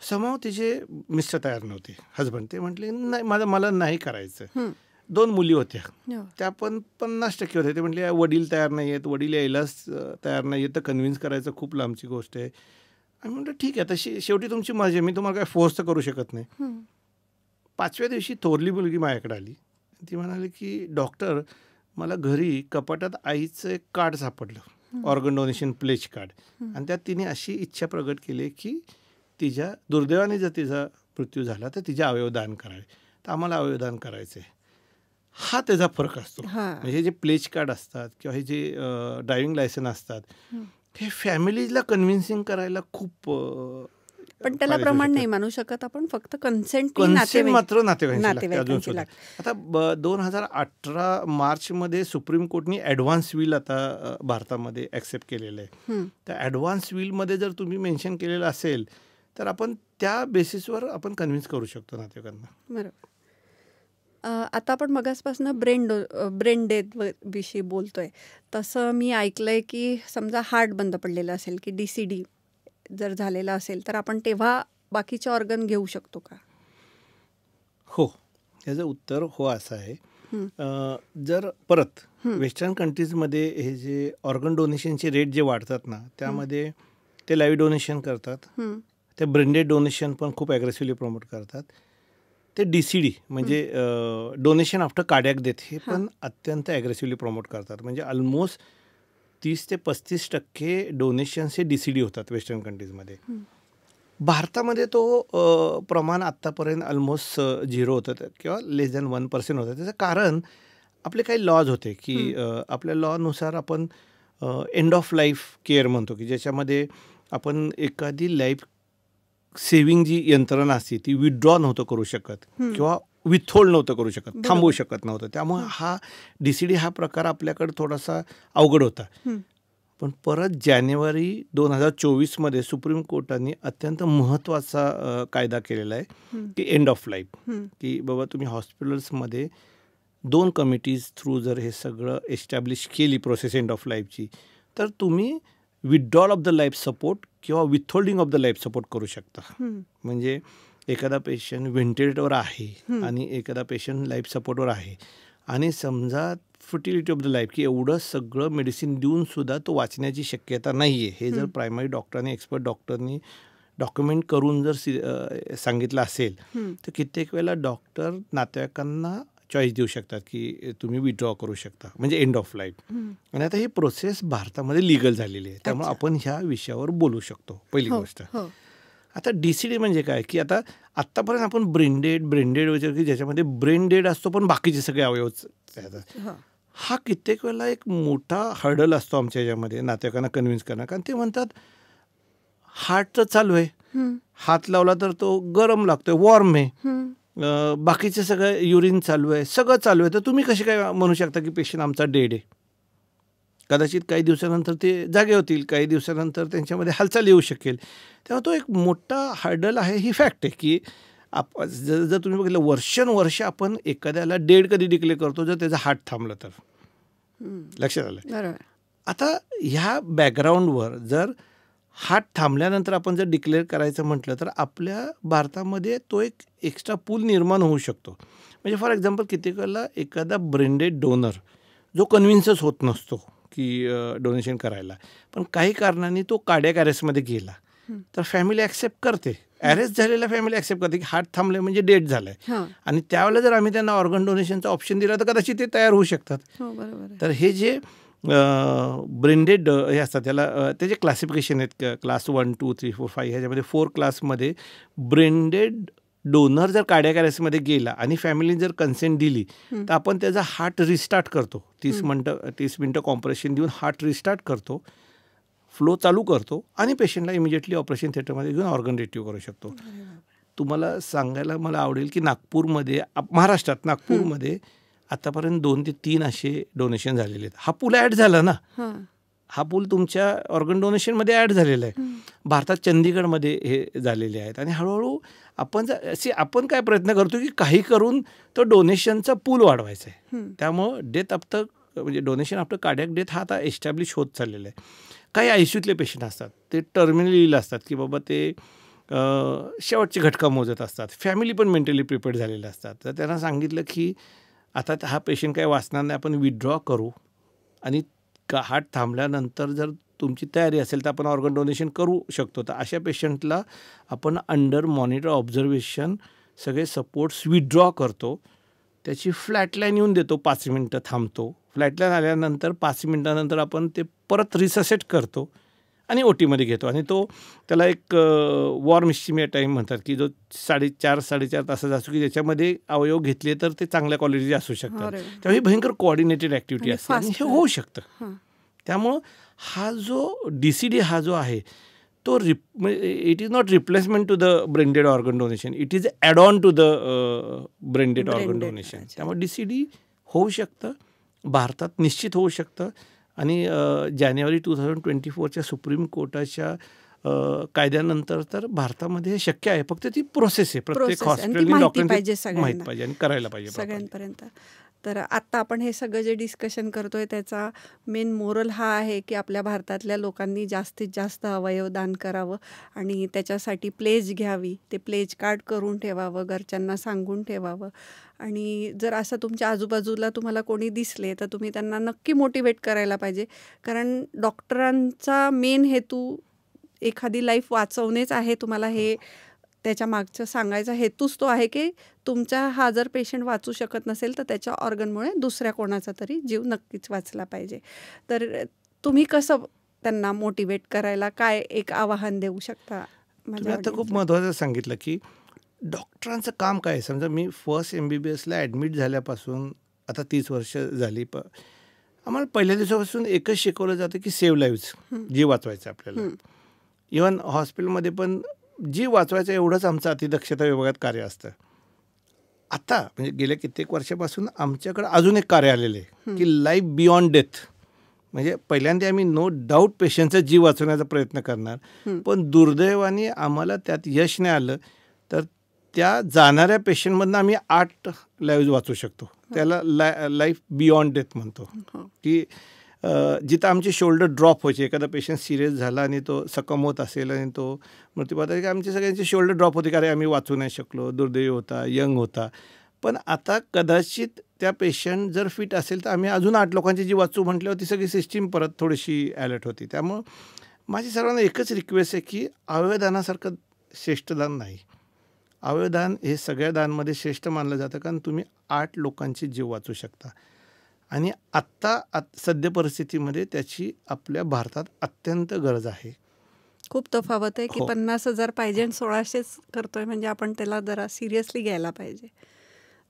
समहाव तिचे मिस्टर तयार नव्हते, हजबंड. ते म्हटले नाही मला नाही करायचं. 2 मुली होत्या, त्या पण 50% होत्या. ते म्हटले वडील तयार नाही आहेत, वडील यायलाच तयार नाही आहेत, तर कन्व्हिन्स करायचं खूप लांबची गोष्ट आहे. आणि म्हटलं ठीक आहे, तशी शेवटी तुमची मर्जी आहे, मी तुम्हाला काय फोर्स तर करू शकत नाही. 5व्या दिवशी थोरली मुलगी माझ्याकडे आली. ती म्हणाली की डॉक्टर मला घरी कपाटात आईचं एक कार्ड सापडलं, ऑर्गन डोनेशन प्लेज कार्ड, आणि त्यात तिने अशी इच्छा प्रगट केली की तिच्या दुर्दैवाने जर तिचा मृत्यू झाला तर तिचे अवयवदान करावे, तर आम्हाला अवयवदान करायचं आहे. हा त्याचा फरक असतो. म्हणजे जे प्लेज कार्ड असतात किंवा हे जे ड्रायव्हिंग लायसन असतात हे फॅमिलीला कन्व्हिन्सिंग करायला खूप पण त्याला प्रमाण नाही मानू शकत आपण, फक्त कन्सेंट मात्र नातेवाईकांची लागते. आता 2018 मार्चमध्ये सुप्रीम कोर्टनी ॲडव्हान्स विल आता भारतामध्ये ॲक्सेप्ट केलेलं आहे. त्या ॲडव्हान्स विलमध्ये जर तुम्ही मेन्शन केलेलं असेल तर आपण त्या बेसिसवर आपण कन्व्हिन्स करू शकतो नातेवाईकांना. बरोबर. आता आपण मगासपासून ब्रेन डेथ विषयी बोलतोय, तसं मी ऐकलंय की समजा हार्ट बंद पडलेलं असेल की DCD जर झालेला असेल तर आपण तेव्हा बाकीचे ऑर्गन घेऊ शकतो का? हो, याचं उत्तर हो असं आहे. जर परत वेस्टर्न कंट्रीजमध्ये हे जे ऑर्गन डोनेशनचे रेट जे वाढतात ना, त्यामध्ये ते लाईव्ह डोनेशन करतात, ते ब्रेन डेड डोनेशन पण खूप ॲग्रेसिव्हली प्रमोट करतात. ते DCD म्हणजे डोनेशन आफ्टर कार्डियाक डेथ हे पण अत्यंत ॲग्रेसिव्हली प्रमोट करतात. म्हणजे ऑलमोस्ट 30 ते 35% डोनेशन्स हे DCD होतात वेस्टर्न कंट्रीजमध्ये. भारतामध्ये तो प्रमाण आत्तापर्यंत ऑलमोस्ट 0 होतं किंवा लेस दॅन 1% होतं. त्याचं कारण आपले काही लॉज होते की आपल्या लॉनुसार आपण एंड ऑफ लाईफ केअर म्हणतो की ज्याच्यामध्ये आपण एखादी लाईफ सेव्हिंग जी यंत्रणा असते ती विथड्रॉ नव्हतं करू शकत किंवा विथहोल्ड नव्हतं करू शकत, थांबवू शकत नव्हतं. त्यामुळे हा DCD हा प्रकार आपल्याकडे थोडासा अवघड होता. पण परत जानेवारी 2024मध्ये सुप्रीम कोर्टाने अत्यंत महत्त्वाचा कायदा केलेला आहे की एंड ऑफ लाईफ, की बाबा तुम्ही हॉस्पिटल्समध्ये 2 कमिटीज थ्रू जर हे सगळं एस्टॅब्लिश केली प्रोसेस एंड ऑफ लाईफची, तर तुम्ही withdrawal of the life support किंवा विथहोल्डिंग ऑफ द लाईफ सपोर्ट करू शकता. म्हणजे एखादा पेशंट व्हेंटिलेटरवर आहे आणि एखादा पेशंट लाईफ सपोर्टवर आहे आणि समजा फर्टिलिटी ऑफ द लाईफ की एवढं सगळं मेडिसिन देऊन सुद्धा तो वाचण्याची शक्यता नाही आहे, हे जर प्रायमरी डॉक्टरने एक्सपर्ट डॉक्टरनी डॉक्युमेंट करून जर सांगितलं असेल तर कित्येक वेळेला डॉक्टर नातेवाईकांना चॉईस देऊ शकतात की तुम्ही विथड्रॉ करू शकता, म्हणजे एंड ऑफ लाईफ. आणि आता ही प्रोसेस भारतामध्ये लिगल झालेली आहे, त्यामुळे आपण ह्या विषयावर बोलू शकतो. पहिली गोष्ट. आता DCD म्हणजे काय की आत्तापर्यंत आपण ब्रेन डेड वगैरे की ज्याच्यामध्ये ब्रेन डेड असतो पण बाकीचे सगळे अवयव, हा कित्येक वेळेला एक मोठा हर्डल असतो आमच्या ह्याच्यामध्ये नातेवाईकांना कन्व्हिन्स करणं. कारण ते म्हणतात हार्ट तर चालू आहे, हात लावला तर तो गरम लागतोय, वॉर्म आहे, बाकीचे सगळं युरिन चालू आहे, सगळं चालू आहे, तर तुम्ही कसे काय म्हणू शकता की पेशंट आमचा डेड आहे? कदाचित काही दिवसानंतर ते जागे होतील, काही दिवसानंतर त्यांच्यामध्ये हालचाल येऊ शकेल. तेव्हा तो एक मोठा हर्डल आहे. ही फॅक्ट आहे की जर तुम्ही बघितलं वर्षानुवर्ष आपण एखाद्याला डेड कधी डिक्लेअर करतो जर त्याचा हार्ट थांबलं तर. लक्षात आलं? आता ह्या बॅकग्राऊंडवर जर हार्ट थांबल्यानंतर आपण जर डिक्लेअर करायचं म्हटलं तर आपल्या भारतामध्ये तो एक एक्स्ट्रा पूल निर्माण होऊ शकतो. म्हणजे फॉर एक्झाम्पल किती वेळेला एखादा ब्रेन डेड डोनर जो कन्व्हिन्सच होत नसतो की डोनेशन करायला, पण काही कारणाने तो कार्डियाक अरेस्टमध्ये गेला तर फॅमिली ॲक्सेप्ट करते, अरेस्ट झालेला फॅमिली ॲक्सेप्ट करते की हार्ट थांबले म्हणजे डेड झालाय, आणि त्यावेळेला जर आम्ही त्यांना ऑर्गन डोनेशनचा ऑप्शन दिला तर कदाचित ते तयार होऊ शकतात. तर हे जे ब्रेंडेड हे असतात त्याला त्याचे क्लासिफिकेशन आहेत क्लास 1, 2, 3, 4, 5 ह्याच्यामध्ये 4 क्लासमध्ये ब्रेंडेड डोनर जर कार्डियाक अरेस्टमध्ये गेला आणि फॅमिलीने जर कन्सेंट दिली तर आपण त्याचा हार्ट रिस्टार्ट करतो 30 मिनटं कॉम्प्रेशन देऊन हार्ट रिस्टार्ट करतो, फ्लो चालू करतो आणि पेशंटला इमिजिएटली ऑपरेशन थिएटरमध्ये घेऊन ऑर्गन रिट्रीव्ह करू शकतो. तुम्हाला सांगायला मला आवडेल की नागपूरमध्ये महाराष्ट्रात नागपूरमध्ये आतापर्यंत 2 ते 3 असे डोनेशन झालेले आहेत. हा पूल ॲड झाला ना, हा पूल तुमच्या ऑर्गन डोनेशनमध्ये ॲड झालेला आहे. भारतात चंदीगडमध्ये हे झालेले आहेत आणि हळूहळू आपण काय प्रयत्न करतो की काही करून तो डोनेशनचा पूल वाढवायचा आहे. त्यामुळं डेथ आफ्टर म्हणजे डोनेशन आफ्टर कार्डियाक डेथ हा आता एस्टॅब्लिश होत चाललेला आहे. काही आयसीयूतले पेशंट असतात ते टर्मिनली असतात की बाबा ते शेवटचे घटका मोजत असतात. फॅमिली पण मेंटली प्रिपेअर्ड झालेले असतात. तर त्यांना सांगितलं की आता हा पेशंट काय वाचणार नाही, आपण विथड्रॉ करू आणि हार्ट थांबल्यानंतर जर तुमची तयारी असेल तर आपण ऑर्गन डोनेशन करू शकतो. तर अशा पेशंटला आपण अंडर मॉनिटर ऑब्झर्वेशन सगळे सपोर्ट्स विथड्रॉ करतो, त्याची फ्लॅटलाईन येऊन देतो, 5 मिनटं थांबतो. फ्लॅटलाईन आल्यानंतर 5 मिनटानंतर आपण ते परत रिससेट करतो आणि OTमध्ये घेतो आणि त्याला एक वॉर्म इस्चिमिया टाईम म्हणतात की जो 4.5 तासाचा असतो की ज्याच्यामध्ये अवयव घेतले तर ते चांगल्या क्वालिटीचे असू शकतात. त्यामुळे भयंकर कोऑर्डिनेटेड ॲक्टिव्हिटी असते आणि हे होऊ शकतं. त्यामुळं हा जो DCD हा जो आहे तो it is not replacement to the brain dead organ donation, it is add on to the brain dead organ donation. त्यामुळे DCD होऊ शकतं, भारतात निश्चित होऊ शकतं आणि जानेवारी 2024च्या सुप्रीम कोर्टाच्या कायद्यानंतर तर भारतामध्ये हे शक्य आहे. फक्त ती प्रोसेस आहे, प्रत्येक हॉस्पिटल डॉक्टरांना माहीत पाहिजे आणि करायला पाहिजे सगळ्यांपर्यंत. तर आत्ता आपण हे सगळं जे डिस्कशन करतोय त्याचा मेन मोरल हा आहे की आपल्या भारतातल्या लोकांनी जास्तीत जास्त अवयवदान करावं आणि त्याच्यासाठी प्लेज घ्यावी, ते प्लेज कार्ड करून ठेवावं, घरच्यांना सांगून ठेवावं. आणि जर असं तुमच्या आजूबाजूला तुम्हाला कोणी दिसले तर तुम्ही त्यांना नक्की मोटिवेट करायला पाहिजे, कारण डॉक्टरांचा मेन हेतू एखादी लाईफ वाचवणेच आहे. तुम्हाला हे त्याच्या मागचं सांगायचा हेतूच तो आहे की तुमचा हा जर पेशंट वाचू शकत नसेल तर त्याच्या ऑर्गनमुळे दुसऱ्या कोणाचा तरी जीव नक्कीच वाचला पाहिजे. तर तुम्ही कसं त्यांना मोटिवेट करायला काय एक आवाहन देऊ शकता? तुम्ही आता खूप महत्त्वाचं सांगितलं की डॉक्टरांचं काम काय आहे. समजा मी फर्स्ट MBBSला ॲडमिट झाल्यापासून आता 30 वर्ष झाली, आम्हाला पहिल्या दिवसापासून एकच शिकवलं जातं की सेव्ह लाईव्स, जीव वाचवायचं आपल्याला. इव्हन हॉस्पिटलमध्ये पण जीव वाचवायचं एवढंच आमचं अतिदक्षता विभागात कार्य असतं. आता म्हणजे गेल्या कित्येक वर्षापासून आमच्याकडे अजून एक कार्य आलेलं आहे की लाईफ बियॉन्ड डेथ. म्हणजे पहिल्यांदा आम्ही नो डाऊट पेशंटचा जीव वाचवण्याचा प्रयत्न करणार, पण दुर्दैवाने आम्हाला त्यात यश नाही आलं तर त्या जाणाऱ्या पेशंटमधनं आम्ही 8 लाईव्ज वाचू शकतो. त्याला लाईफ बियॉन्ड डेथ म्हणतो की जिथं आमचे शोल्डर ड्रॉप व्हायचे, एखादा पेशंट सिरियस झाला आणि तो सकम होत असेल आणि तो मृत्यू पावता की आमचे सगळ्यांचे शोल्डर ड्रॉप होते, कारण आम्ही वाचू नाही शकलो, दुर्दैवी होता, यंग होता. पण आता कदाचित त्या पेशंट जर फिट असेल तर आम्ही अजून 8 लोकांची जी वाचू म्हटल्यावर ती सगळी सिस्टीम परत थोडीशी अलर्ट होती. त्यामुळं माझी सर्वांना एकच रिक्वेस्ट आहे की अवयवदानासारखं श्रेष्ठ दान नाही. अवयवदान हे सगळ्या दानमध्ये श्रेष्ठ मानलं जातं, कारण तुम्ही 8 लोकांची जीव वाचू शकता आणि आत्ता सद्य परिस्थितीमध्ये त्याची आपल्या भारतात अत्यंत गरज आहे. खूप तफावत आहे की 50,000 पाहिजे आणि 1600 करतोय, म्हणजे आपण त्याला जरा सिरियसली घ्यायला पाहिजे.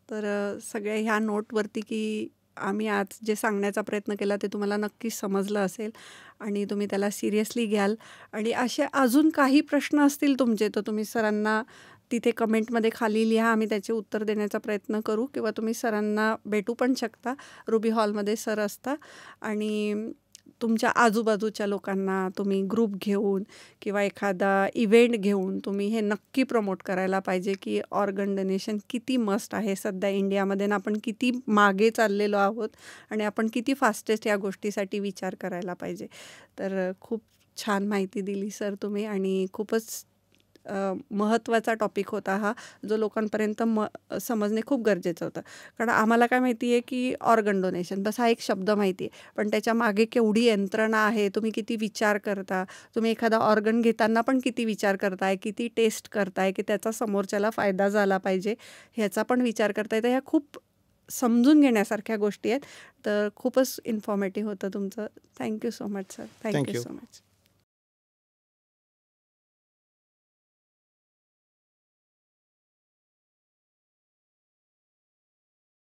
तर सगळ्या ह्या नोटवरती की आम्ही आज जे सांगण्याचा प्रयत्न केला ते तुम्हाला नक्कीच समजलं असेल आणि तुम्ही त्याला सिरियसली घ्याल. आणि असे अजून काही प्रश्न असतील तुमचे तर तुम्ही सरांना तिथे कमेंटमध्ये खाली लिहा, आम्ही त्याचे उत्तर देण्याचा प्रयत्न करू, किंवा तुम्ही सरांना भेटू पण शकता. रुबी हॉलमध्ये सर असता आणि तुमच्या आजूबाजूच्या लोकांना तुम्ही ग्रुप घेऊन किंवा एखादा इव्हेंट घेऊन तुम्ही हे नक्की प्रमोट करायला पाहिजे की ऑर्गन डोनेशन किती मस्ट आहे सध्या इंडियामध्ये, ना आपण किती मागे चाललेलो आहोत आणि आपण किती फास्टेस्ट या गोष्टीसाठी विचार करायला पाहिजे. तर खूप छान माहिती दिली सर तुम्ही आणि खूपच महत्त्वाचा टॉपिक होता हा, जो लोकांपर्यंत समजणे खूप गरजेचं होतं. कारण आम्हाला काय माहिती आहे की ऑर्गन डोनेशन बस हा एक शब्द माहिती आहे, पण त्याच्या मागे केवढी यंत्रणा आहे, तुम्ही किती विचार करता, तुम्ही एखादा ऑर्गन घेताना पण किती विचार करताय, किती टेस्ट करताय की त्याचा समोरच्याला फायदा झाला पाहिजे ह्याचा पण विचार करताय. तर ह्या खूप समजून घेण्यासारख्या गोष्टी आहेत. तर खूपच इन्फॉर्मेटिव्ह होतं तुमचं. Thank you so much sir. Thank you Thank you. So much.